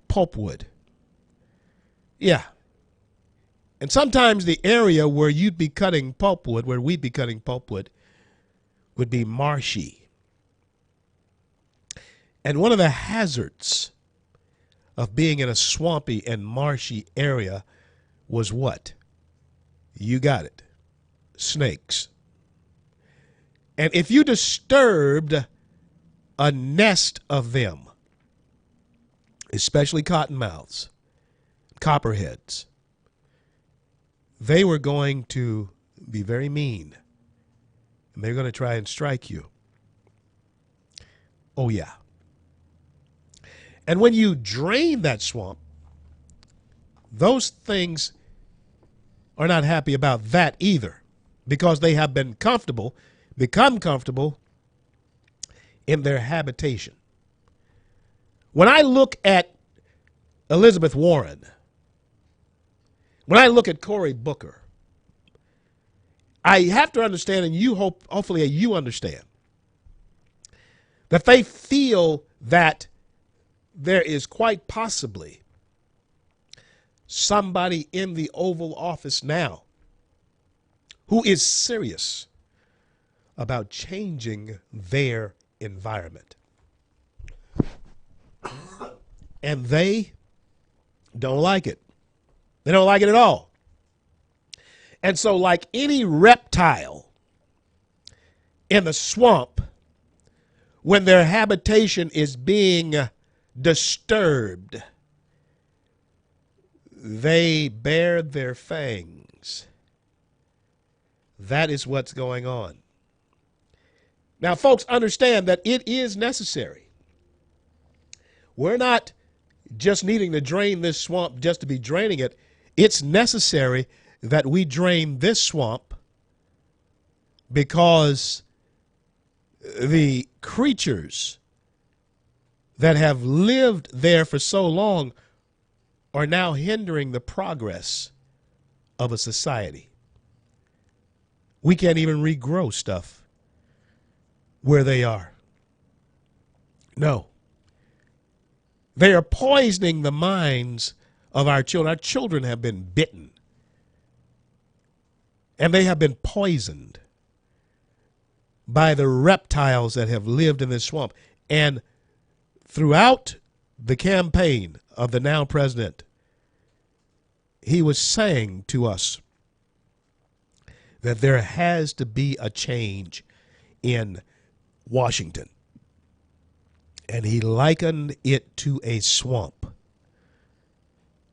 pulpwood. Yeah. And sometimes the area where you'd be cutting pulpwood, where we'd be cutting pulpwood, would be marshy. And one of the hazards of being in a swampy and marshy area was what? You got it. Snakes. And if you disturbed a nest of them, especially cottonmouths, copperheads, they were going to be very mean. And they're going to try and strike you. Oh, yeah. And when you drain that swamp, those things are not happy about that either because they have become comfortable in their habitation. When I look at Elizabeth Warren, when I look at Cory Booker, I have to understand, and hopefully you understand, that they feel that there is quite possibly somebody in the Oval Office now who is serious about changing their environment. And they don't like it. They don't like it at all. And so, like any reptile in the swamp, when their habitation is being disturbed, they bared their fangs. That is what's going on. Now, folks, understand that it is necessary. We're not just needing to drain this swamp just to be draining it. It's necessary that we drain this swamp because the creatures that have lived there for so long are now hindering the progress of a society. We can't even regrow stuff where they are. No. They are poisoning the minds of our children. Our children have been bitten. And they have been poisoned by the reptiles that have lived in this swamp. And throughout the campaign of the now president, he was saying to us that there has to be a change in Washington. And he likened it to a swamp.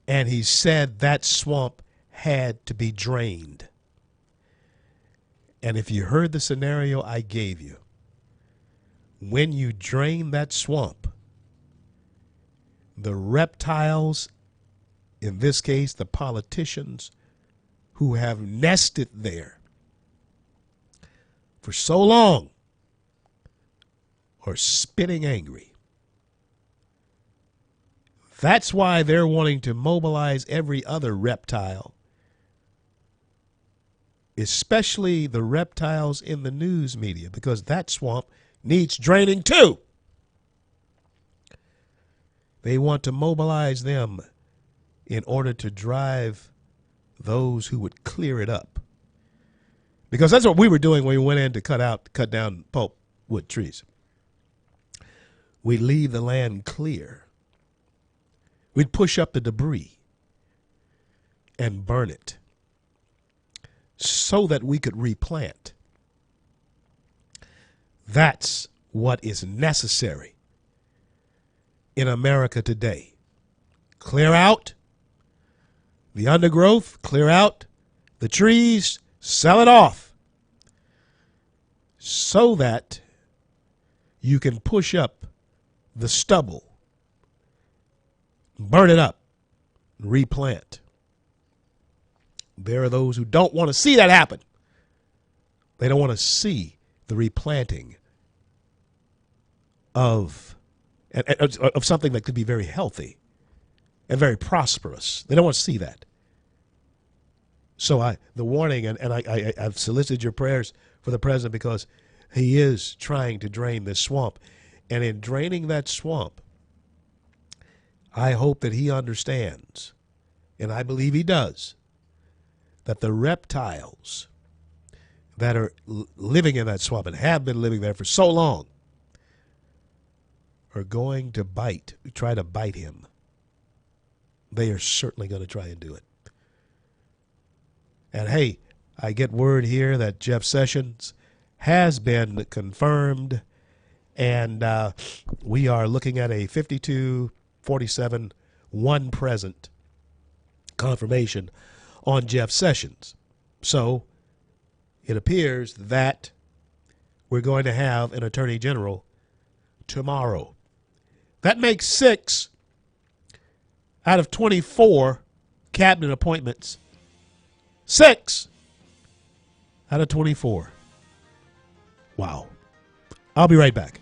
And he said that swamp had to be drained. And if you heard the scenario I gave you, when you drain that swamp, the reptiles, in this case the politicians who have nested there for so long, are spitting angry. That's why they're wanting to mobilize every other reptile, especially the reptiles in the news media, because that swamp needs draining too. They want to mobilize them in order to drive those who would clear it up. Because that's what we were doing when we went in to cut down pulpwood trees. We'd leave the land clear. We'd push up the debris and burn it so that we could replant. That's what is necessary in America today. Clear out the undergrowth, clear out the trees, sell it off so that you can push up the stubble, burn it up, and replant. There are those who don't want to see that happen. They don't want to see the replanting of something that could be very healthy and very prosperous. They don't want to see that. So the warning, and I've solicited your prayers for the president because he is trying to drain this swamp. And in draining that swamp, I hope that he understands, and I believe he does, that the reptiles that are living in that swamp and have been living there for so long are going to try to bite him. They are certainly going to try and do it. And hey, I get word here that Jeff Sessions has been confirmed, and we are looking at a 52-47 one present confirmation on Jeff Sessions. So it appears that we're going to have an attorney general tomorrow. That makes 6 out of 24 cabinet appointments. 6 out of 24. Wow. I'll be right back.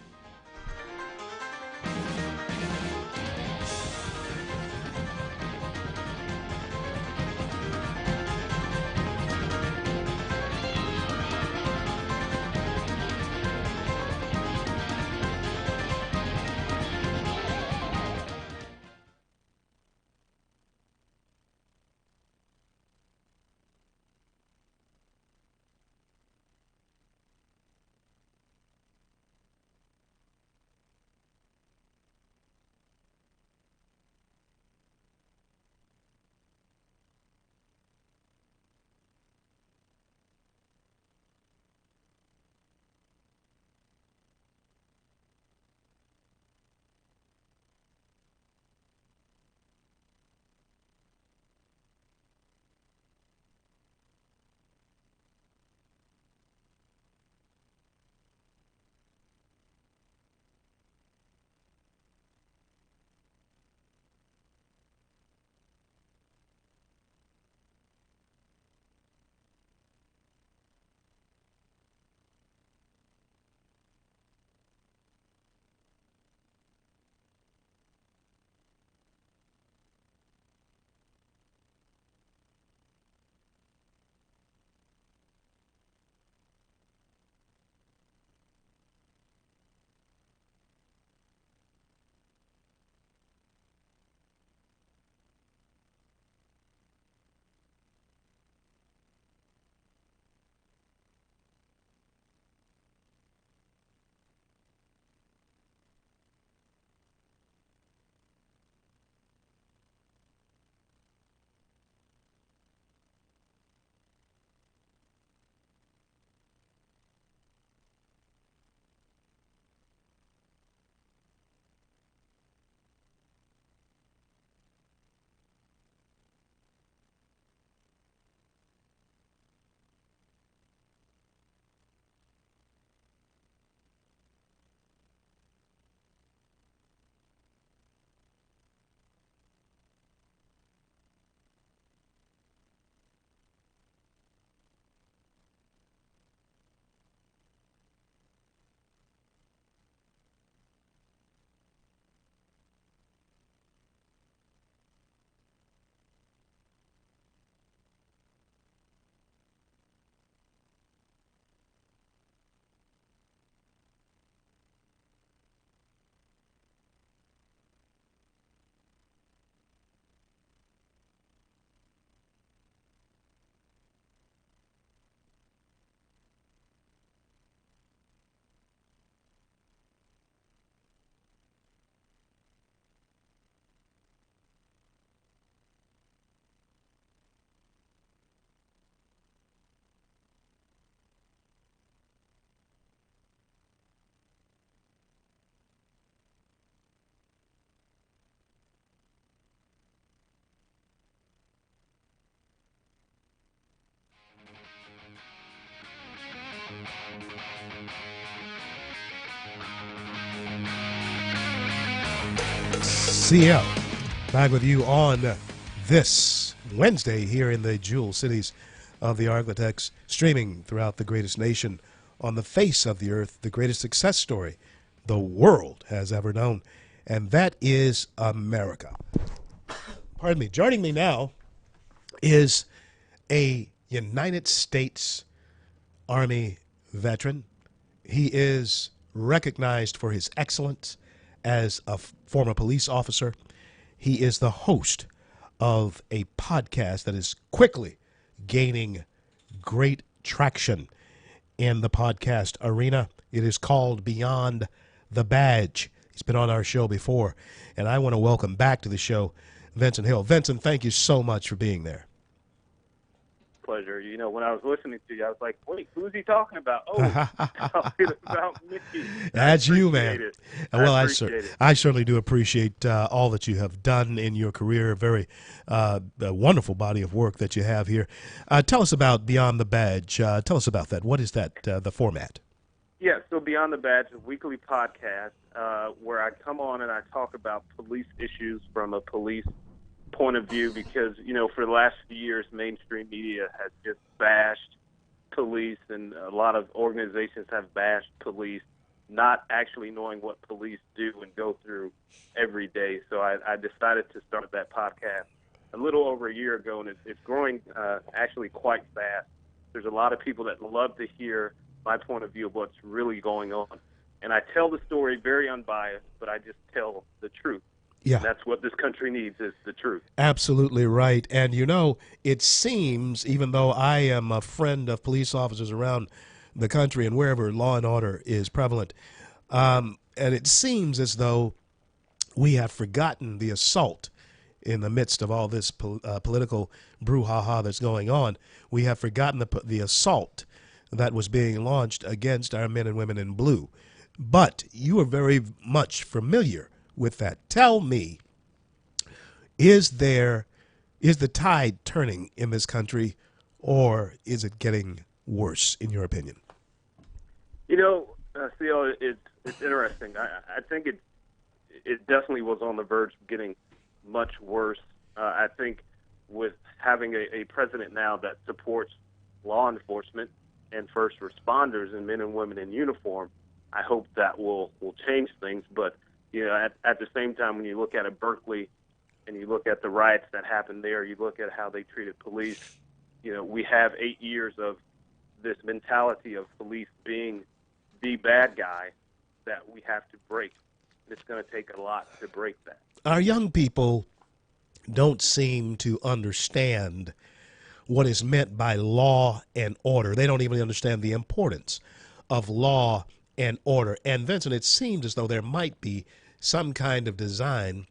CL, back with you on this Wednesday here in the jewel cities of the Arklatex, streaming throughout the greatest nation on the face of the earth, the greatest success story the world has ever known, and that is America. Pardon me. Joining me now is a United States Army veteran. He is recognized for his excellence as a former police officer. He is the host of a podcast that is quickly gaining great traction in the podcast arena. It is called Beyond the Badge. He's been on our show before, and I want to welcome back to the show Vincent Hill. Vincent, thank you so much for being there. Pleasure. You know, when I was listening to you, I was like, wait, who's he talking about? Oh, talking about me. That's you, man. Well, I certainly do appreciate all that you have done in your career. Very wonderful body of work that you have here. Tell us about Beyond the Badge. Tell us about that. What is that, the format? Yeah, so Beyond the Badge is a weekly podcast where I come on and I talk about police issues from a police point of view, because, you know, for the last few years, mainstream media has just bashed police, and a lot of organizations have bashed police, not actually knowing what police do and go through every day. So I decided to start that podcast a little over a year ago, and it's growing actually quite fast. There's a lot of people that love to hear my point of view of what's really going on. And I tell the story very unbiased, but I just tell the truth. Yeah. And that's what this country needs, is the truth. Absolutely right. And, you know, it seems, even though I am a friend of police officers around the country and wherever law and order is prevalent, and it seems as though we have forgotten the assault in the midst of all this political brouhaha that's going on. We have forgotten the assault that was being launched against our men and women in blue. But you are very much familiar with that. Tell me, is the tide turning in this country, or is it getting worse, in your opinion? You know, CL, it's interesting. I think it definitely was on the verge of getting much worse. I think with having a president now that supports law enforcement and first responders and men and women in uniform, I hope that will change things. But you know, at the same time, when you look at Berkeley and you look at the riots that happened there, you look at how they treated police, you know, we have 8 years of this mentality of police being the bad guy that we have to break. It's going to take a lot to break that. Our young people don't seem to understand what is meant by law and order. They don't even understand the importance of law and order. And Vincent, it seems as though there might be some kind of design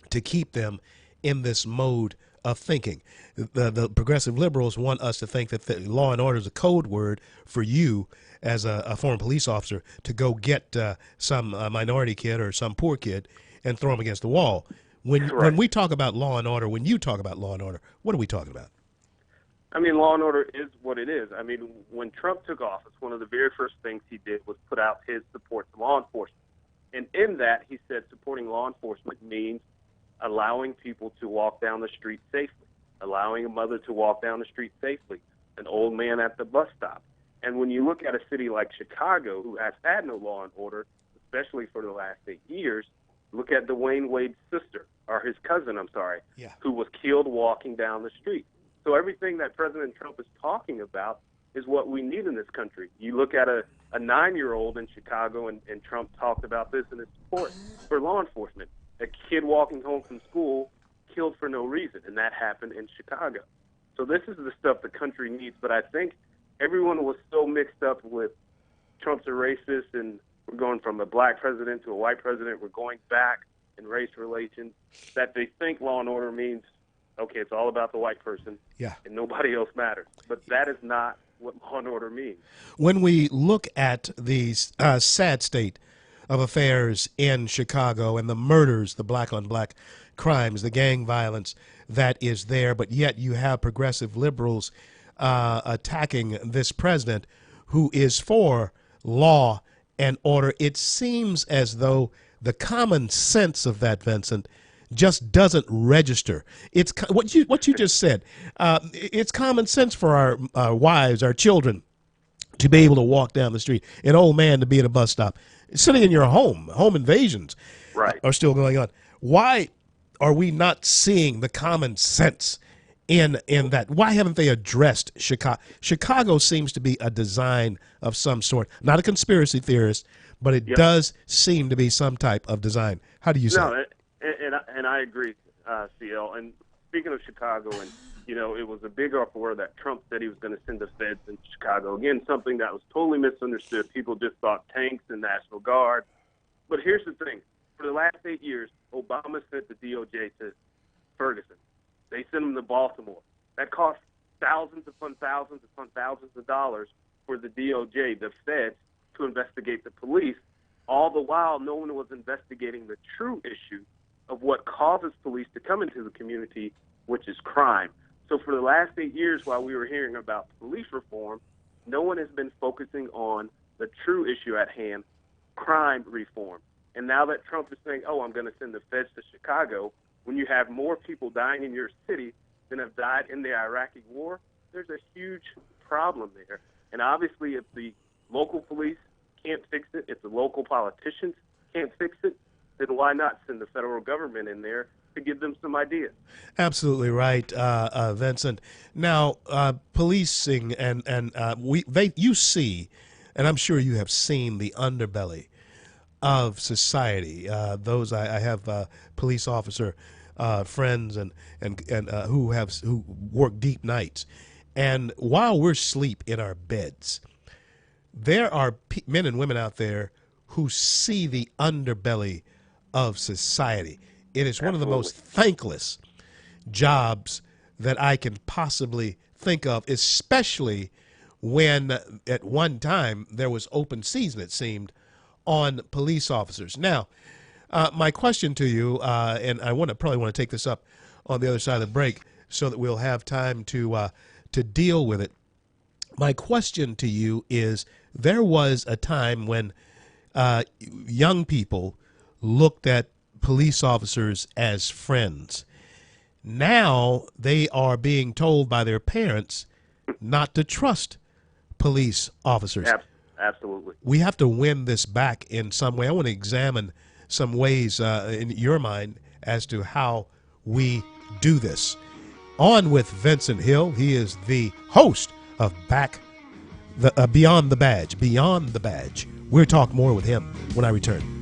to keep them in this mode of thinking. The progressive liberals want us to think that law and order is a code word for you as a former police officer to go get some minority kid or some poor kid and throw him against the wall. When we talk about law and order, when you talk about law and order, what are we talking about? I mean, law and order is what it is. I mean, when Trump took office, one of the very first things he did was put out his support to law enforcement. And in that, he said supporting law enforcement means allowing people to walk down the street safely, allowing a mother to walk down the street safely, an old man at the bus stop. And when you look at a city like Chicago, who has had no law and order, especially for the last 8 years, look at Dwayne Wade's sister, or his cousin, who was killed walking down the street. So everything that President Trump is talking about is what we need in this country. You look at a 9-year-old in Chicago, and Trump talked about this in his support for law enforcement. A kid walking home from school killed for no reason, and that happened in Chicago. So this is the stuff the country needs, but I think everyone was so mixed up with Trump's a racist, and we're going from a black president to a white president, we're going back in race relations, that they think law and order means, okay, it's all about the white person, and nobody else matters. But that is not what law and order means. When we look at the sad state of affairs in Chicago and the murders, the black-on-black crimes, the gang violence that is there, but yet you have progressive liberals attacking this president who is for law and order, it seems as though the common sense of that, Vincent, just doesn't register. It's what you just said. It's common sense for our wives, our children, to be able to walk down the street, an old man to be at a bus stop, sitting in your home. Home invasions Right. are still going on. Why are we not seeing the common sense in that? Why haven't they addressed Chicago? Chicago seems to be a design of some sort. Not a conspiracy theorist, but it Yep. does seem to be some type of design. How do you say? No, and I agree, CL. And speaking of Chicago, and it was a big uproar that Trump said he was going to send the feds into Chicago. Again, something that was totally misunderstood. People just thought tanks and National Guard. But here's the thing: for the last 8 years, Obama sent the DOJ to Ferguson. They sent them to Baltimore. That cost thousands upon thousands of dollars for the DOJ, the feds, to investigate the police. All the while, no one was investigating the true issue of what causes police to come into the community, which is crime. So for the last 8 years, while we were hearing about police reform, no one has been focusing on the true issue at hand, crime reform. And now that Trump is saying, oh, I'm going to send the feds to Chicago, when you have more people dying in your city than have died in the Iraqi war, there's a huge problem there. And obviously, if the local police can't fix it, if the local politicians can't fix it, then why not send the federal government in there to give them some ideas? Absolutely right, Vincent. Now, policing you see, and I'm sure you have seen the underbelly of society. I have police officer friends and who work deep nights, and while we're asleep in our beds, there are men and women out there who see the underbelly of society. It is one of the most thankless jobs that I can possibly think of, especially when at one time there was open season, it seemed, on police officers. Now, my question to you, and I probably want to take this up on the other side of the break so that we'll have time to deal with it. My question to you is, there was a time when young people looked at police officers as friends. Now they are being told by their parents not to trust police officers. Absolutely. We have to win this back in some way. I want to examine some ways in your mind as to how we do this. On with Vincent Hill. He is the host of Beyond the Badge. Beyond the Badge. We'll talk more with him when I return.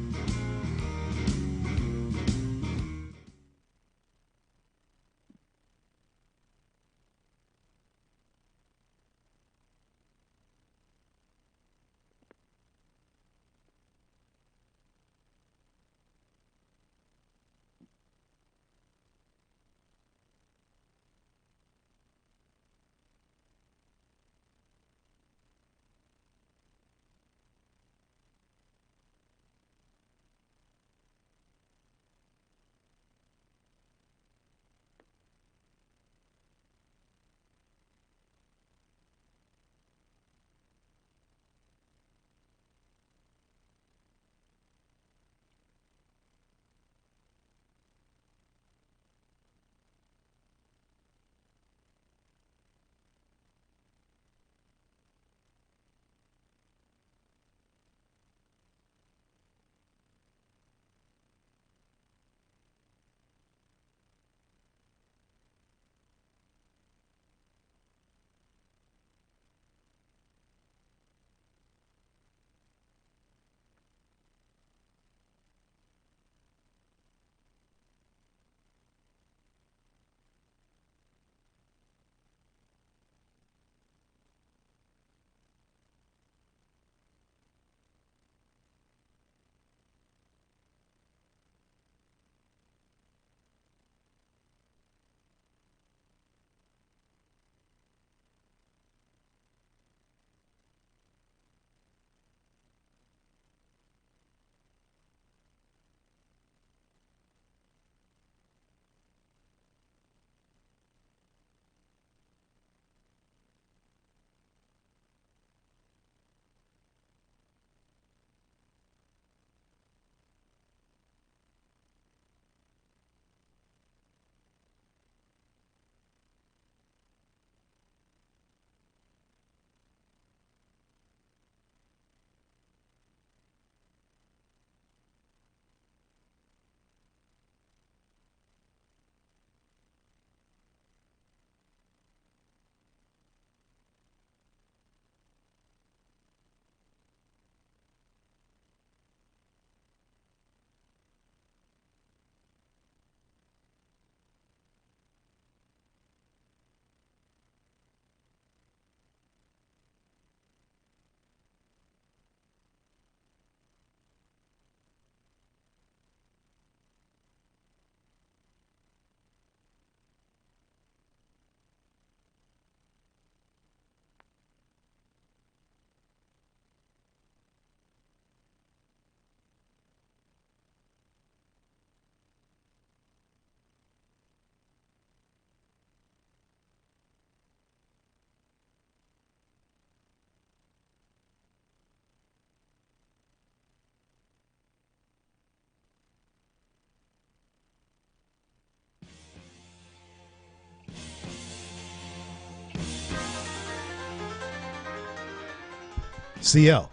CL,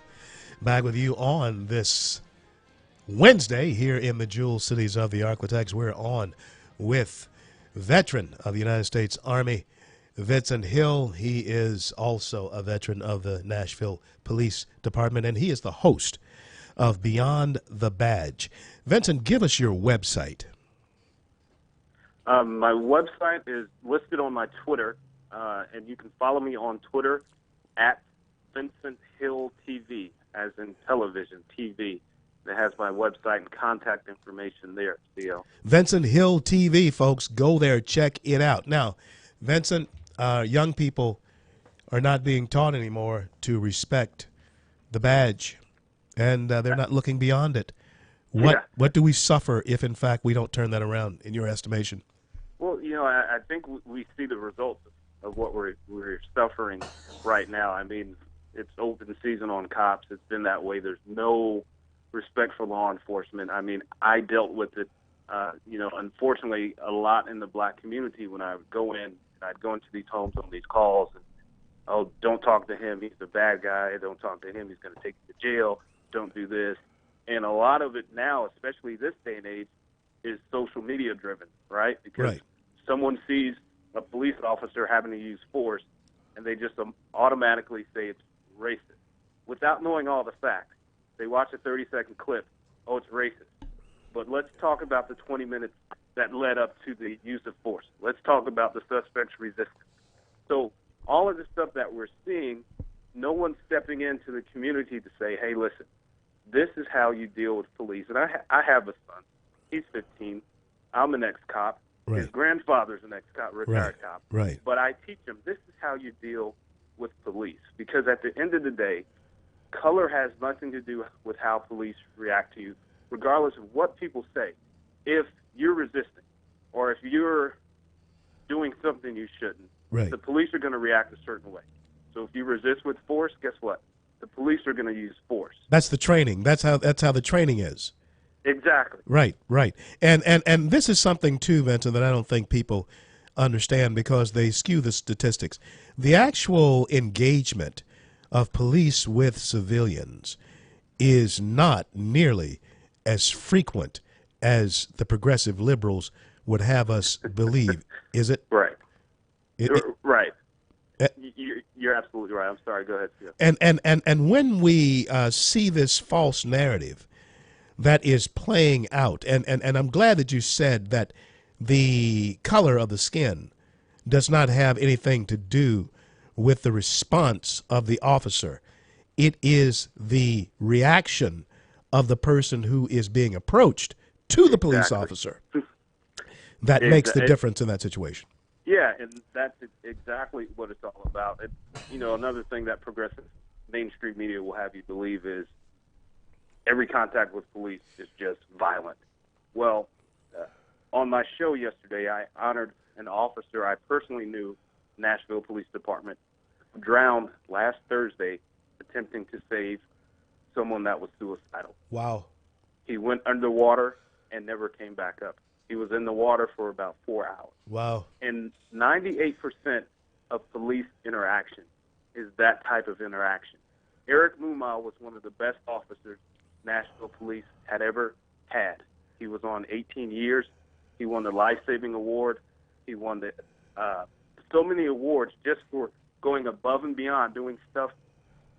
back with you on this Wednesday here in the Jewel Cities of the Architects. We're on with veteran of the United States Army, Vincent Hill. He is also a veteran of the Nashville Police Department, and he is the host of Beyond the Badge. Vincent, give us your website. My website is listed on my Twitter, and you can follow me on Twitter at Vincent Hill TV, as in television, TV. It has my website and contact information there, CL. Vincent Hill TV, folks. Go there, check it out. Now, Vincent, young people are not being taught anymore to respect the badge, and they're not looking beyond it. What do we suffer if, in fact, we don't turn that around, in your estimation? Well, I think we see the results of what we're suffering right now. I mean, it's open season on cops. It's been that way. There's no respect for law enforcement. I mean, I dealt with it, unfortunately, a lot in the black community when I would go in, and I'd go into these homes on these calls, and, oh, don't talk to him. He's a bad guy. Don't talk to him. He's going to take you to jail. Don't do this. And a lot of it now, especially this day and age, is social media driven, right? Because someone sees a police officer having to use force, and they just automatically say it's racist without knowing all the facts. They watch a 30-second clip. Oh, it's racist. But let's talk about the 20 minutes that led up to the use of force. Let's talk about the suspect's resistance. So all of the stuff that we're seeing, no one's stepping into the community to say, hey, listen, this is how you deal with police. And I have a son. He's 15. I'm an ex-cop. Right. His grandfather's an ex-cop, retired cop. Right. But I teach him this is how you deal with police. Because at the end of the day, color has nothing to do with how police react to you, regardless of what people say. If you're resisting or if you're doing something you shouldn't, the police are going to react a certain way. So if you resist with force, guess what? The police are going to use force. That's the training. That's how the training is. Exactly. Right. And this is something, too, Vincent, that I don't think people understand because they skew the statistics. The actual engagement of police with civilians is not nearly as frequent as the progressive liberals would have us believe, is it? Right. Right. You're absolutely right. I'm sorry. Go ahead. Yeah. And when we see this false narrative that is playing out, and I'm glad that you said that the color of the skin does not have anything to do with the response of the officer. It is the reaction of the person who is being approached to the police officer that makes the difference in that situation. Yeah, and that's exactly what it's all about. Another thing that progressive mainstream media will have you believe is every contact with police is just violent. Well, on my show yesterday, I honored an officer I personally knew, Nashville Police Department, drowned last Thursday attempting to save someone that was suicidal. Wow. He went underwater and never came back up. He was in the water for about 4 hours. Wow. And 98% of police interaction is that type of interaction. Eric Mumau was one of the best officers Nashville Police had ever had. He was on 18 years. He won the Life-Saving Award. He won so many awards just for going above and beyond, doing stuff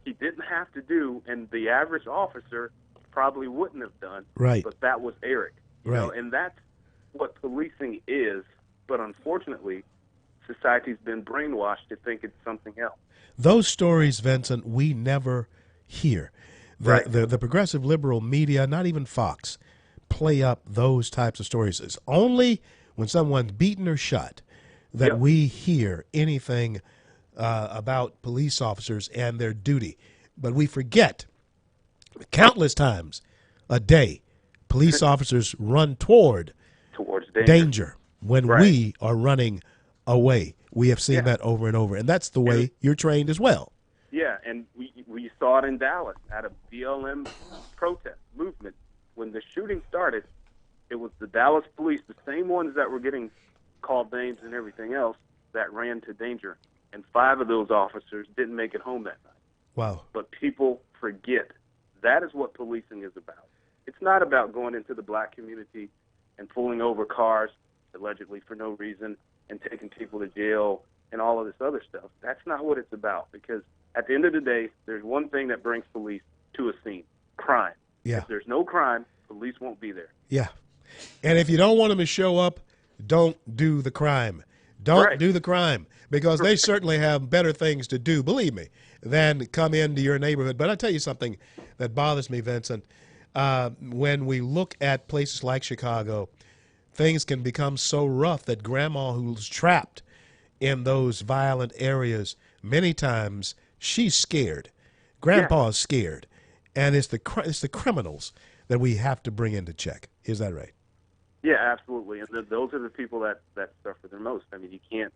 he didn't have to do, and the average officer probably wouldn't have done. Right. But that was Eric. Right. And that's what policing is. But unfortunately, society's been brainwashed to think it's something else. Those stories, Vincent, we never hear. The progressive liberal media, not even Fox, play up those types of stories. It's only when someone's beaten or shot that we hear anything about police officers and their duty. But we forget countless times a day police officers run towards danger when we are running away. We have seen that over and over, and that's the way you're trained as well. Yeah, and we saw it in Dallas at a BLM protest movement. When the shooting started, it was the Dallas police, the same ones that were getting called names and everything else, that ran to danger. And 5 of those officers didn't make it home that night. Wow. But people forget that is what policing is about. It's not about going into the black community and pulling over cars allegedly for no reason and taking people to jail and all of this other stuff. That's not what it's about, because at the end of the day, there's one thing that brings police to a scene: crime. Yeah. If there's no crime, police won't be there. Yeah. And if you don't want them to show up, don't do the crime. Don't Right. do the crime, because they certainly have better things to do, believe me, than come into your neighborhood. But I'll tell you something that bothers me, Vincent. When we look at places like Chicago, things can become so rough that grandma, who's trapped in those violent areas, many times she's scared. Grandpa's scared. And it's the criminals that we have to bring into check. Is that right? Yeah, absolutely. And those are the people that suffer the most. I mean, you can't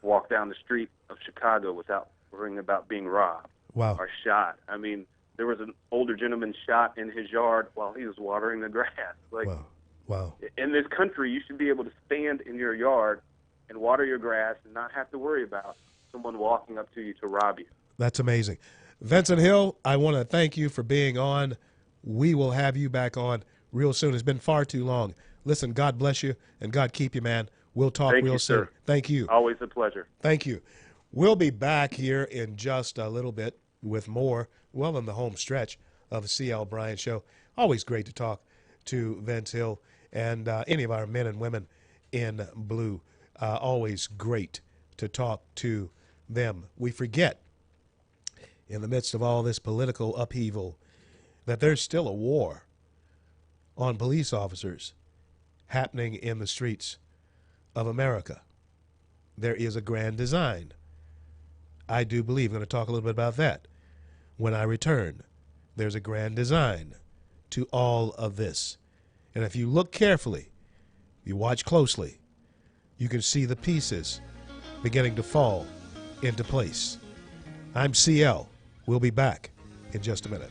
walk down the street of Chicago without worrying about being robbed Wow. or shot. I mean, there was an older gentleman shot in his yard while he was watering the grass. Like, Wow. Wow. in this country, you should be able to stand in your yard and water your grass and not have to worry about someone walking up to you to rob you. That's amazing. Vincent Hill, I want to thank you for being on. We will have you back on real soon. It's been far too long. Listen, God bless you and God keep you, man. We'll talk Thank real you, soon. sir. Thank you. Always a pleasure. Thank you. We'll be back here in just a little bit with more, well, in the home stretch of the C.L. Bryant Show. Always great to talk to Vince Hill and any of our men and women in blue. Always great to talk to them. We forget, in the midst of all this political upheaval, that there's still a war on police officers happening in the streets of America. There is a grand design. I do believe, I'm going to talk a little bit about that when I return. There's a grand design to all of this. And if you look carefully, you watch closely, you can see the pieces beginning to fall into place. I'm CL. We'll be back in just a minute.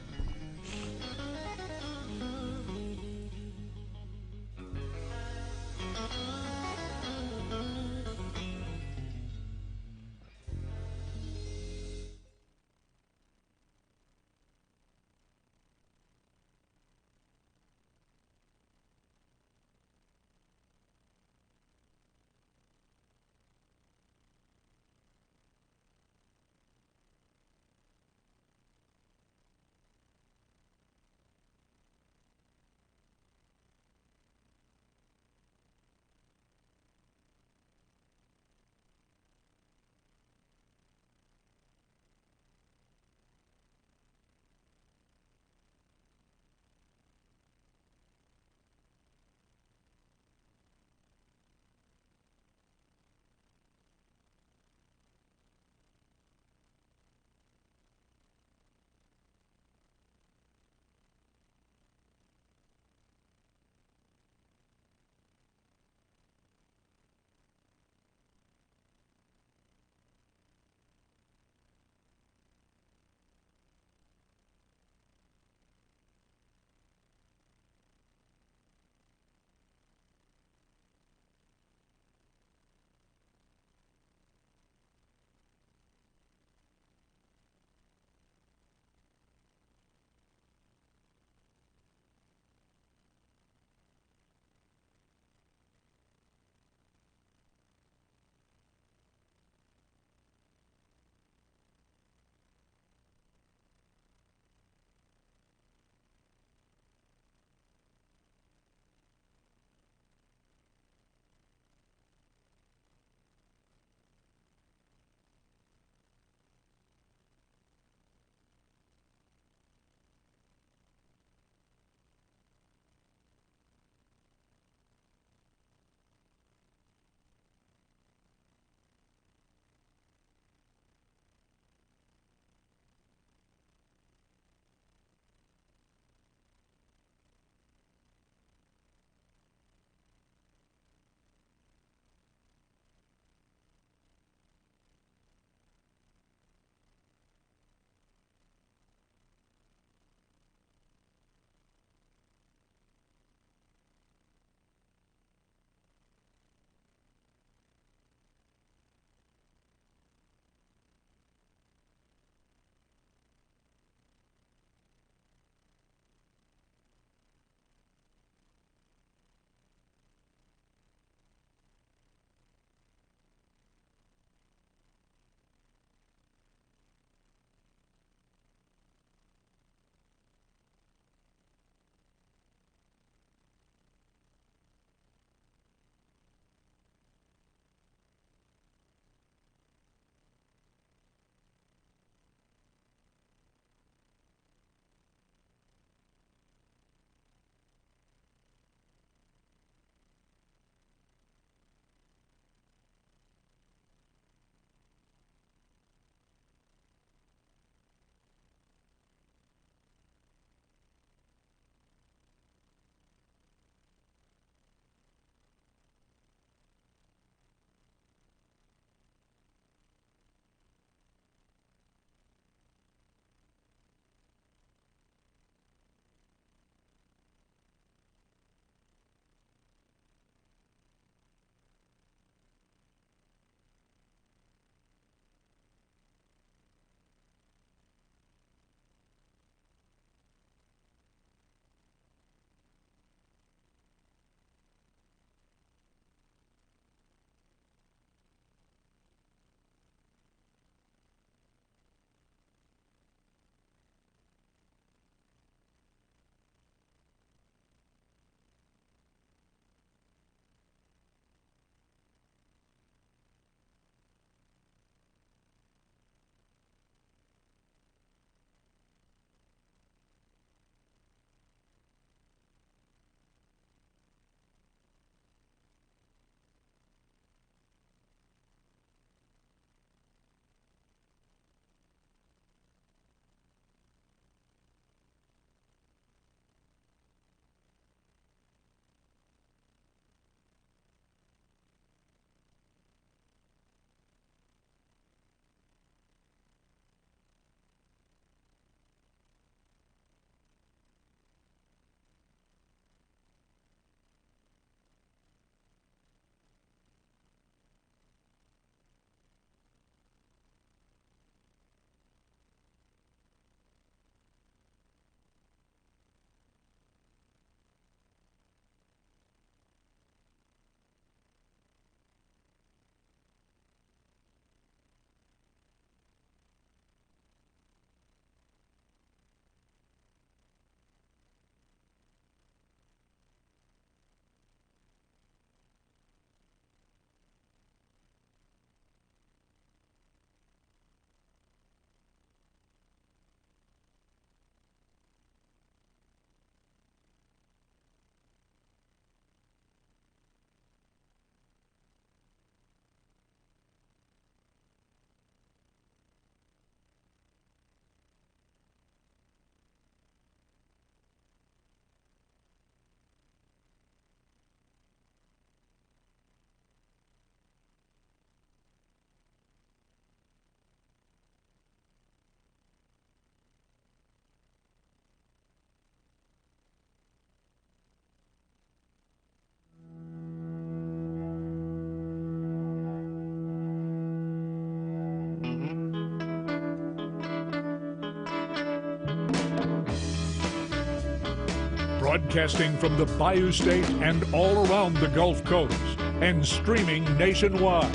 Broadcasting from the Bayou State and all around the Gulf Coast and streaming nationwide.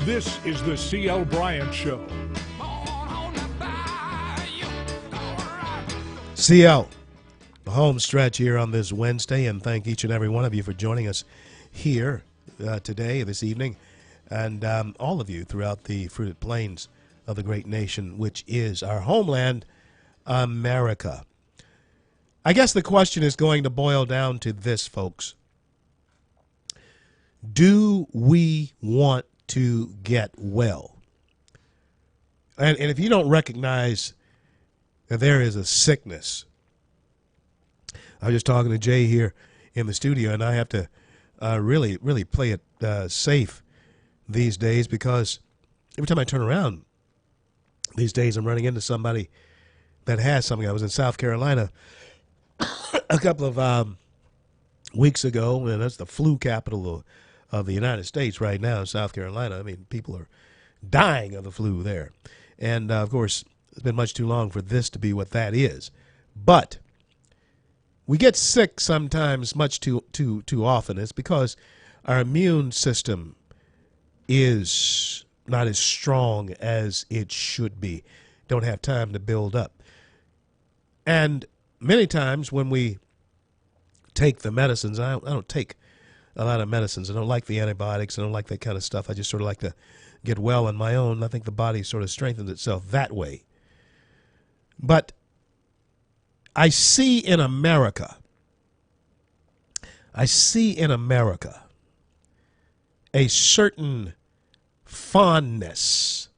This is the C.L. Bryant Show. CL, the home stretch here on this Wednesday, and thank each and every one of you for joining us here today, this evening, and all of you throughout the fruited plains of the great nation, which is our homeland, America. I guess the question is going to boil down to this, folks. Do we want to get well? And if you don't recognize that there is a sickness, I was just talking to Jay here in the studio, and I have to really play it safe these days, because every time I turn around these days, I'm running into somebody that has something. I was in South Carolina a couple of weeks ago, and that's the flu capital of the United States right now, South Carolina. I mean, people are dying of the flu there. And, of course, it's been much too long for this to be what that is. But we get sick sometimes much too often. It's because our immune system is not as strong as it should be. Don't have time to build up. And many times when we take the medicines, I don't take a lot of medicines. I don't like the antibiotics. I don't like that kind of stuff. I just sort of like to get well on my own. I think the body sort of strengthens itself that way. But I see in America a certain fondness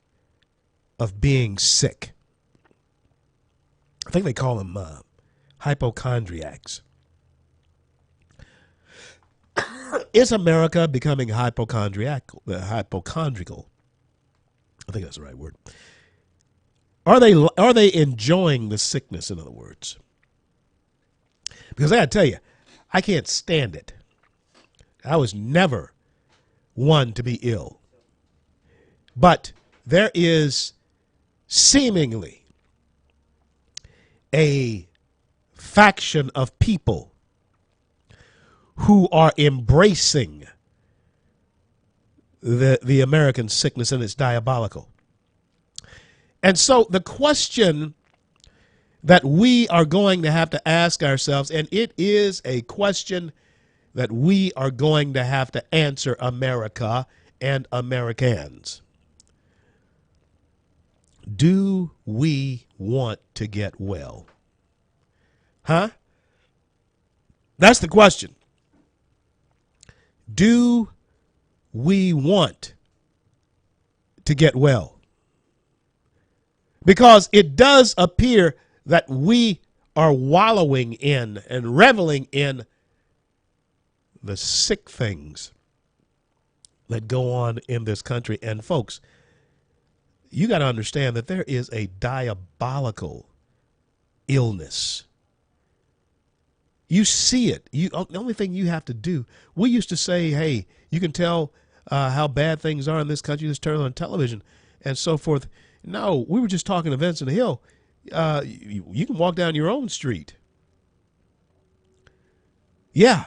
of being sick. I think they call them hypochondriacs. Is America becoming hypochondriacal? I think that's the right word. Are they enjoying the sickness, in other words? Because I got to tell you, I can't stand it. I was never one to be ill. But there is seemingly a faction of people who are embracing the American sickness, and it's diabolical. And so the question that we are going to have to ask ourselves, and it is a question that we are going to have to answer, America and Americans. Do we want to get well? Huh? That's the question. Do we want to get well? Because it does appear that we are wallowing in and reveling in the sick things that go on in this country. And folks, you got to understand that there is a diabolical illness. You see it. The only thing you have to do, we used to say, hey, you can tell how bad things are in this country, just turn on television and so forth. No, we were just talking to Vincent Hill. You can walk down your own street. Yeah.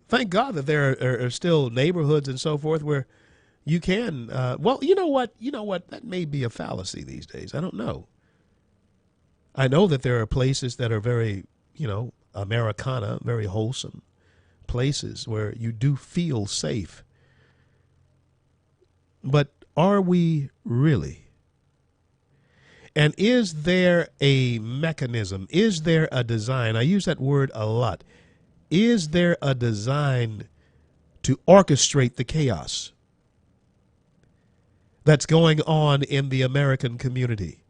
Thank God that there are still neighborhoods and so forth where you can. Well, you know what? That may be a fallacy these days. I don't know. I know that there are places that are very, Americana, very wholesome places where you do feel safe. But are we really? And is there a mechanism? Is there a design? I use that word a lot. Is there a design to orchestrate the chaos that's going on in the American community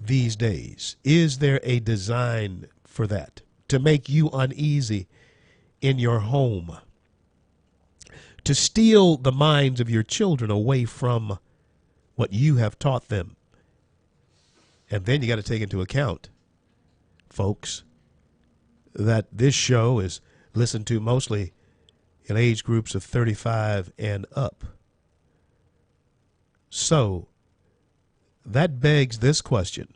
these days? Is there a design for that, to make you uneasy in your home, to steal the minds of your children away from what you have taught them? And then you got to take into account, folks, that this show is listened to mostly in age groups of 35 and up. So that begs this question.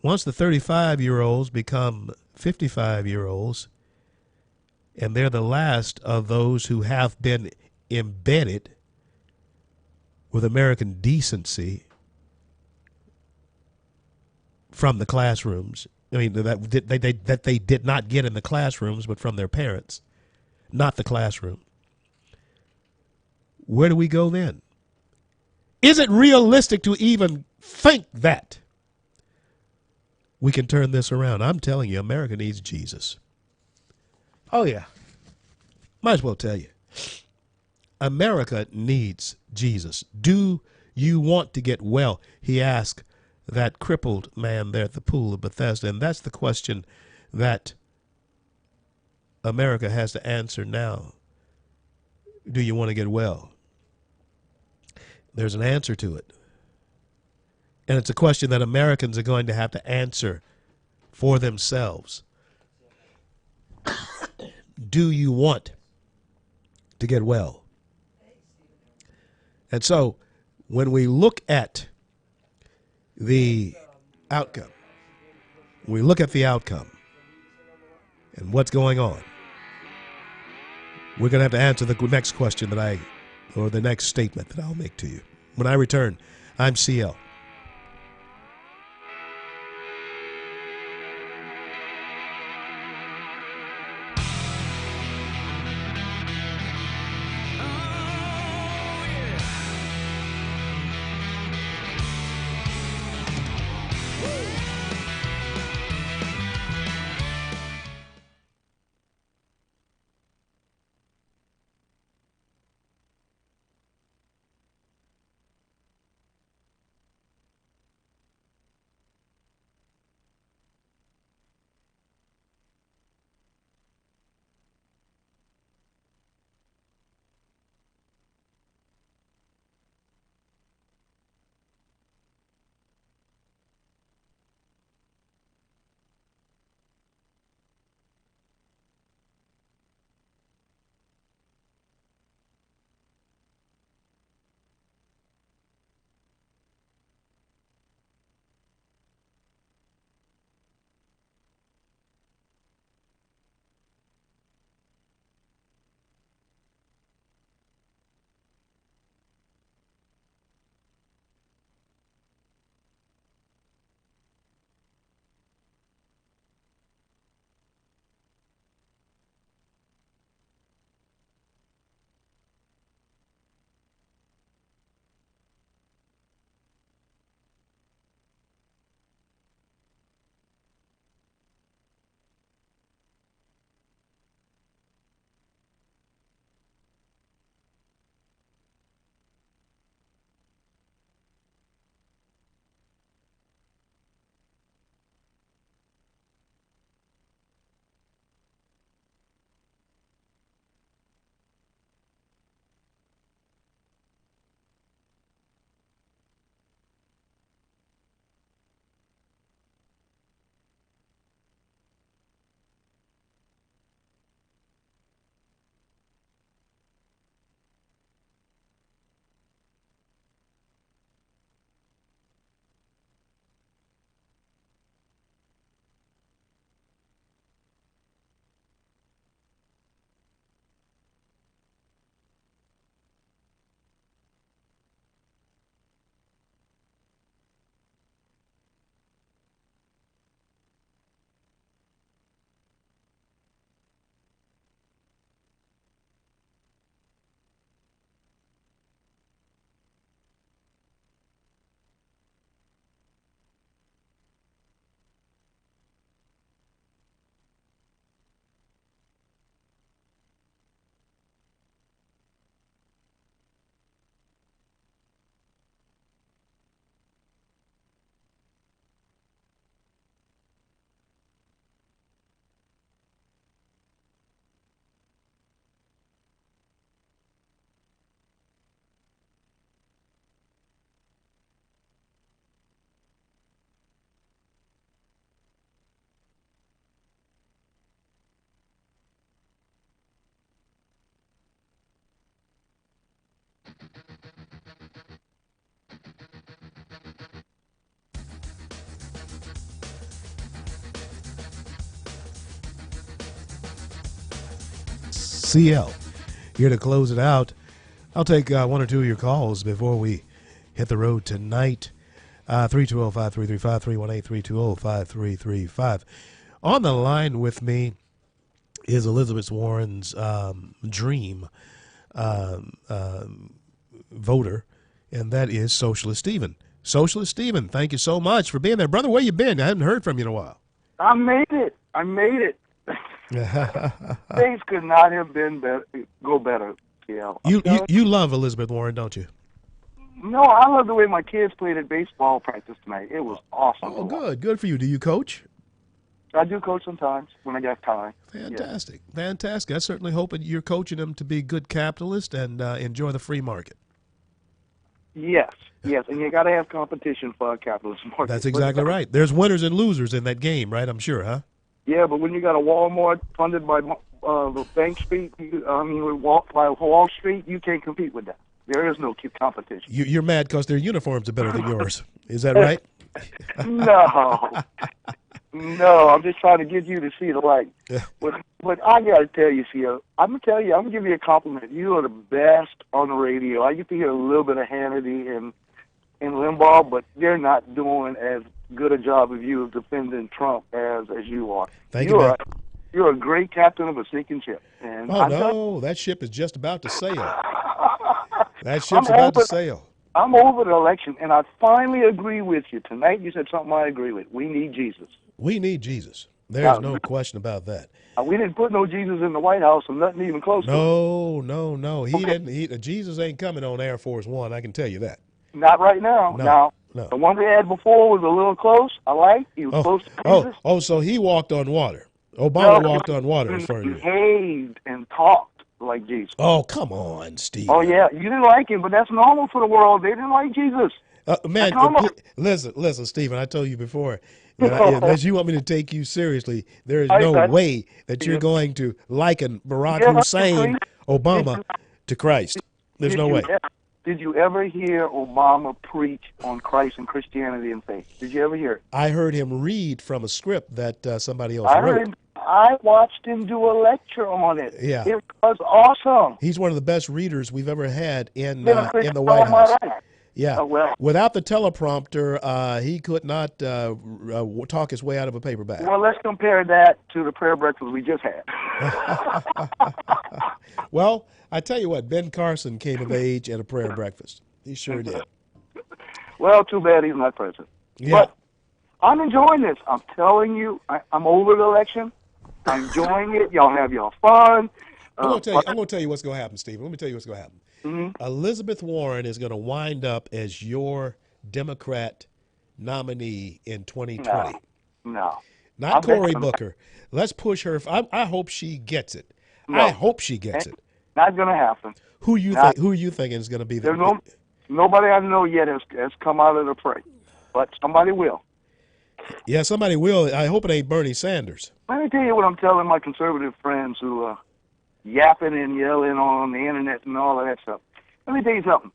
Once the 35-year-olds become 55-year-olds, and they're the last of those who have been embedded with American decency from the classrooms. I mean, that they did not get in the classrooms, but from their parents, not the classroom. Where do we go then? Is it realistic to even think that we can turn this around? I'm telling you, America needs Jesus. Oh, yeah. Might as well tell you. America needs Jesus. Do you want to get well? He asked that crippled man there at the pool of Bethesda. And that's the question that America has to answer now. Do you want to get well? There's an answer to it. And it's a question that Americans are going to have to answer for themselves. Do you want to get well? And so when we look at the outcome, and what's going on, we're going to have to answer the next question or the next statement that I'll make to you. When I return, I'm CL. CL here to close it out. I'll take one or two of your calls before we hit the road tonight. 320-5335, 318-320-5335. On the line with me is Elizabeth Warren's dream voter, and that is Socialist Stephen. Socialist Stephen, thank you so much for being there. Brother, where you been? I haven't heard from you in a while. I made it. Things could not have been better. You love Elizabeth Warren, don't you? No, I love the way my kids played at baseball practice tonight. It was awesome. Oh, good for you. Do you coach? I do coach sometimes when I got time. Fantastic. I certainly hope you're coaching them to be good capitalists and enjoy the free market. Yes, and you got to have competition for a capitalist market. That's exactly right. There's winners and losers in that game, right? I'm sure, huh? Yeah, but when you got a Walmart funded by the Bank Street, by Wall Street, you can't compete with that. There is no competition. You're mad because their uniforms are better than yours. Is that right? No, I'm just trying to get you to see the light. But I got to tell you, CL, I'm going to give you a compliment. You are the best on the radio. I get to hear a little bit of Hannity and Limbaugh, but they're not doing as good a job of you of defending Trump as you are. Thank you, man. You're a great captain of a sinking ship. And that ship is just about to sail. That ship's about to sail. I'm over the election, and I finally agree with you. Tonight you said something I agree with. We need Jesus. We need Jesus. There's no question about that. We didn't put no Jesus in the White House, and nothing even close to it. No. He didn't. Jesus ain't coming on Air Force One. I can tell you that. Not right now. No. The one we had before was a little close. I like. He was close to Jesus. So he walked on water. Obama walked on water in front of you. He behaved and talked like Jesus. Oh, come on, Steve. Oh, yeah. You didn't like him, but that's normal for the world. They didn't like Jesus. Man, listen, Stephen, I told you before, unless you want me to take you seriously, there is no way that you're going to liken Barack Hussein Obama to Christ. There's no way. Did you ever hear Obama preach on Christ and Christianity and faith? Did you ever hear it? I heard him read from a script that somebody else wrote. I watched him do a lecture on it. Yeah. It was awesome. He's one of the best readers we've ever had in the White House. Yeah. Without the teleprompter, he could not talk his way out of a paper bag. Well, let's compare that to the prayer breakfast we just had. Well, I tell you what, Ben Carson came of age at a prayer breakfast. He sure did. Well, too bad he's not president. Yeah. But I'm enjoying this. I'm telling you, I'm over the election. I'm enjoying it. Y'all have your fun. I'm going to tell you what's going to happen, Stephen. Let me tell you what's going to happen. Mm-hmm. Elizabeth Warren is going to wind up as your Democrat nominee in 2020. No. Not Cory Booker. Let's push her. I hope she gets it. No. I hope she gets it. Not going to happen. Who you thinking is going to be the? Nobody I know yet has come out of the fray, but somebody will. Yeah, somebody will. I hope it ain't Bernie Sanders. Let me tell you what I'm telling my conservative friends who are yapping and yelling on the internet and all of that stuff. Let me tell you something.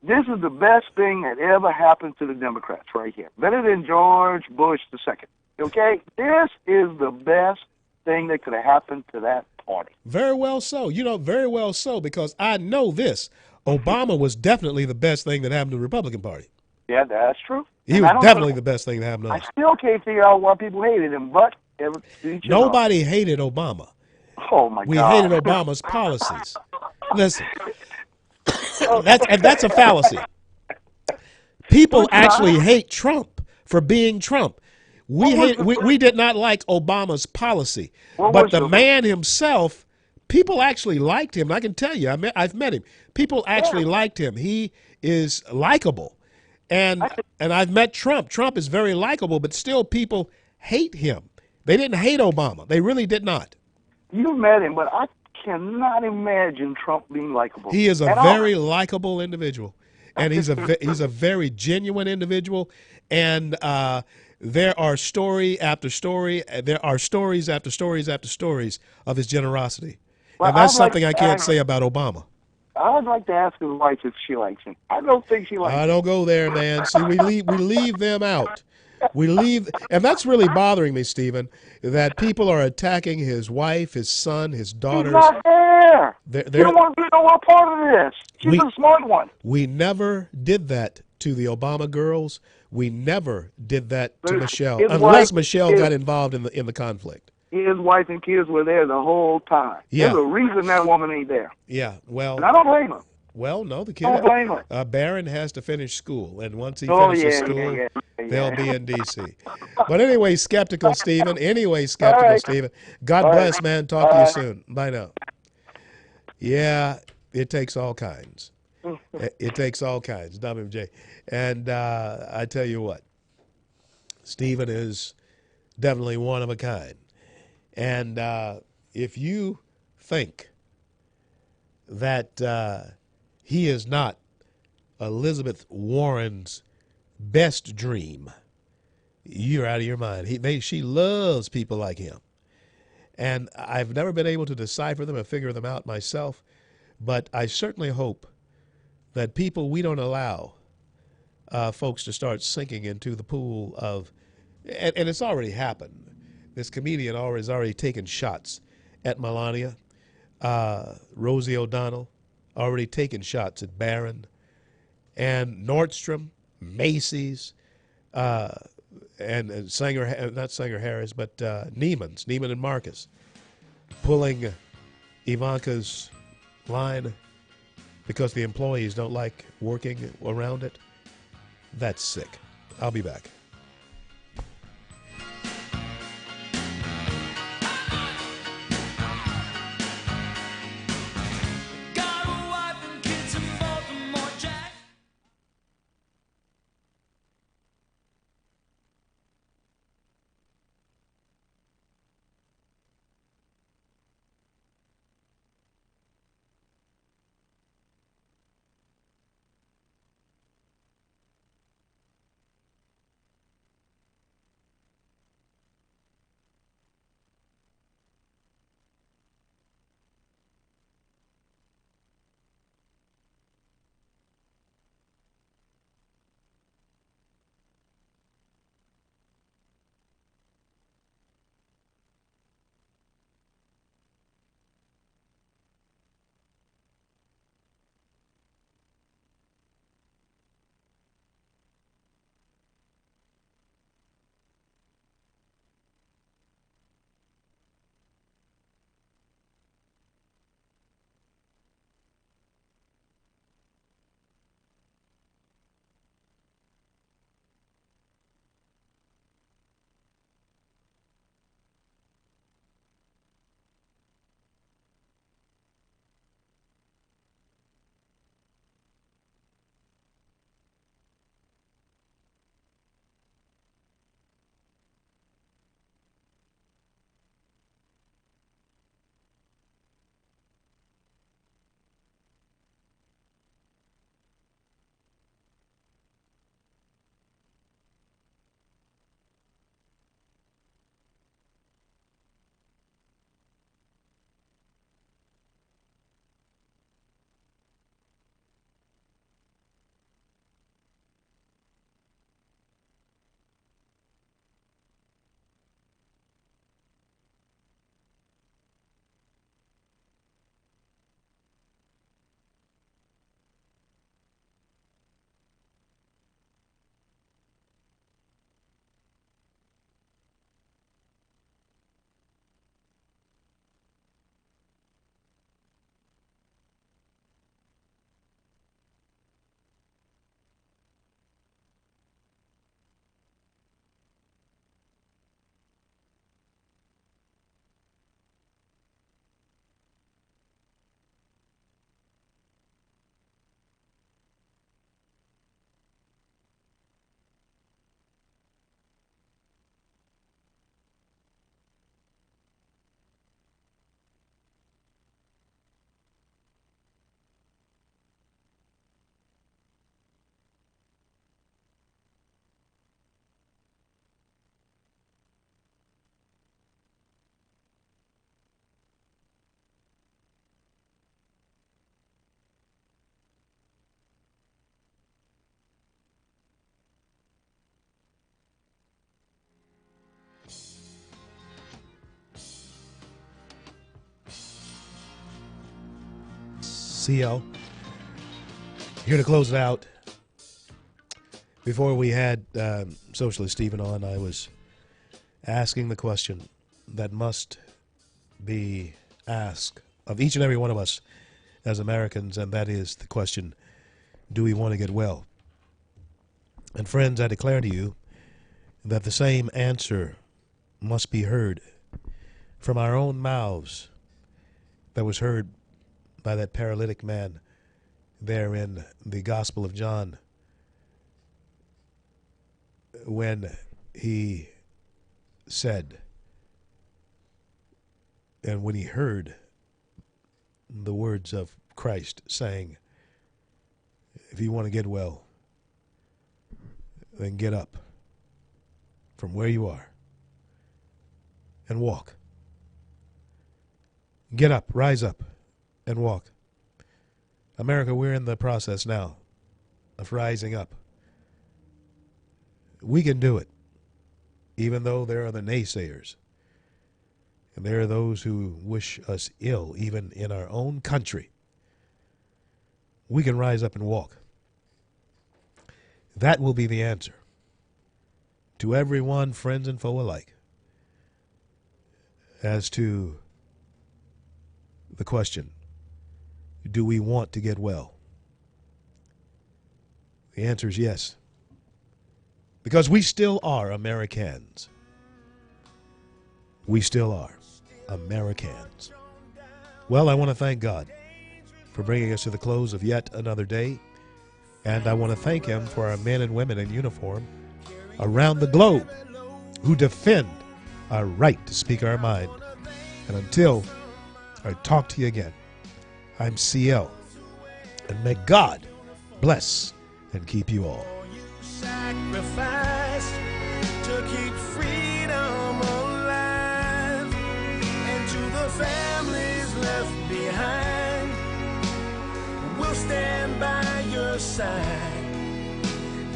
This is the best thing that ever happened to the Democrats right here. Better than George Bush II. Okay? This is the best thing that could have happened to that party. Very well so. Very well so, because I know this. Obama was definitely the best thing that happened to the Republican Party. Yeah, that's true. He was definitely the best thing that happened to us. I still can't figure out why people hated him, but nobody hated Obama. Oh, my God. We hated Obama's policies. Listen, that's a fallacy. People actually hate Trump for being Trump. We did not like Obama's policy, but the man himself, people actually liked him. I can tell you, I've met him. People actually liked him. He is likable. And I've met Trump. Trump is very likable, but still people hate him. They didn't hate Obama. They really did not. You met him, but I cannot imagine Trump being likable. He is a very likable individual, and he's a very genuine individual. And there are story after story. There are stories after stories after stories of his generosity, and that's something I can't say about Obama. I'd like to ask his wife if she likes him. I don't think she likes him. I don't go there, man. See, we leave them out. We leave, and that's really bothering me, Stephen, that people are attacking his wife, his son, his She's daughters. not there. They're, You they're, don't want to be no part of this. She's we, a smart one. we never did that to the Obama girls. We never did that to Michelle, His unless wife, Michelle got involved in the conflict. his wife and kids were there the whole time. Yeah. There's a reason that woman ain't there. Yeah, well, And I don't blame her. well, no, the kid. Don't blame her. Barron has to finish school, and once he Oh, finishes yeah, school, yeah. they'll be in D.C. But anyway, skeptical Stephen. Stephen. God All bless, right. man. Talk to you soon. Bye now. Yeah, it takes all kinds. It takes all kinds, WJ. And I tell you what, Stephen is definitely one of a kind. And if you think that he is not Elizabeth Warren's best dream, you're out of your mind. She loves people like him. And I've never been able to decipher them or figure them out myself, but I certainly hope that we don't allow folks to start sinking into the pool of, and it's already happened. This comedian has already taken shots at Melania. Rosie O'Donnell already taken shots at Barron. And Nordstrom, Macy's, and not Sanger Harris, but Neiman and Marcus, pulling Ivanka's line because the employees don't like working around it. That's sick. I'll be back. CL. Here to close it out. Before we had Socialist Stephen on, I was asking the question that must be asked of each and every one of us as Americans, and that is the question, do we want to get well? And friends, I declare to you that the same answer must be heard from our own mouths that was heard by that paralytic man there in the Gospel of John when he said, and when he heard the words of Christ saying, if you want to get well, then get up from where you are and walk. Get up, rise up, and walk. America, we're in the process now of rising up. We can do it, even though there are the naysayers. And there are those who wish us ill, even in our own country. We can rise up and walk. That will be the answer to everyone, friends and foe alike, as to the question, do we want to get well? The answer is yes. Because we still are Americans. We still are Americans. Well, I want to thank God for bringing us to the close of yet another day. And I want to thank him for our men and women in uniform around the globe who defend our right to speak our mind. And until I talk to you again, I'm CL. And may God bless and keep you all. Sacrifice to keep freedom alive, and to the families left behind, we'll stand by your side,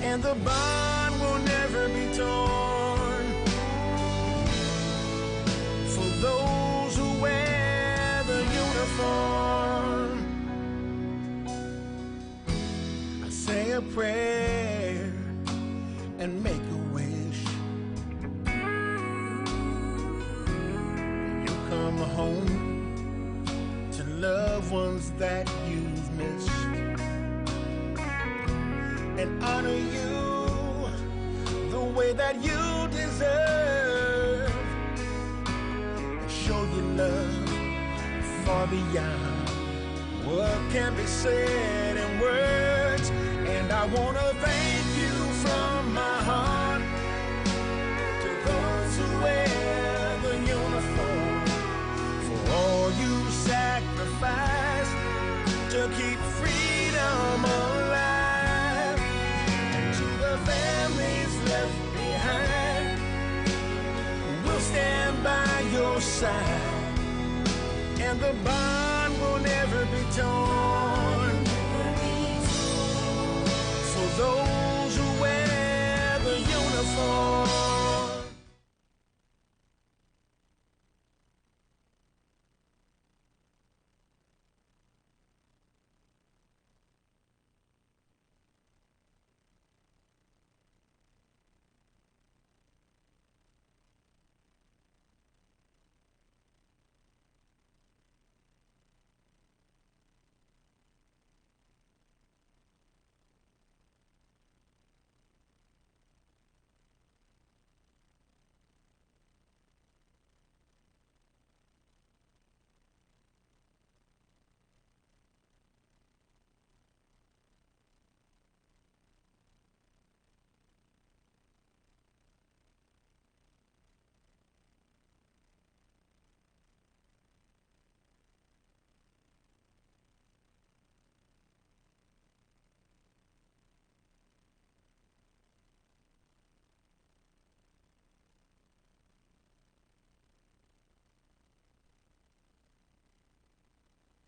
and the bond will never be torn. For those who wear the uniform, I say a prayer and make a wish. You come home to loved ones that you've missed, and honor you the way that you deserve, and show you love far beyond what can be said in words. And I want to thank you from my heart to those who wear the uniform, for all you sacrificed to keep freedom alive, and to the families left behind, we'll stand by your side, and the bond will never be torn.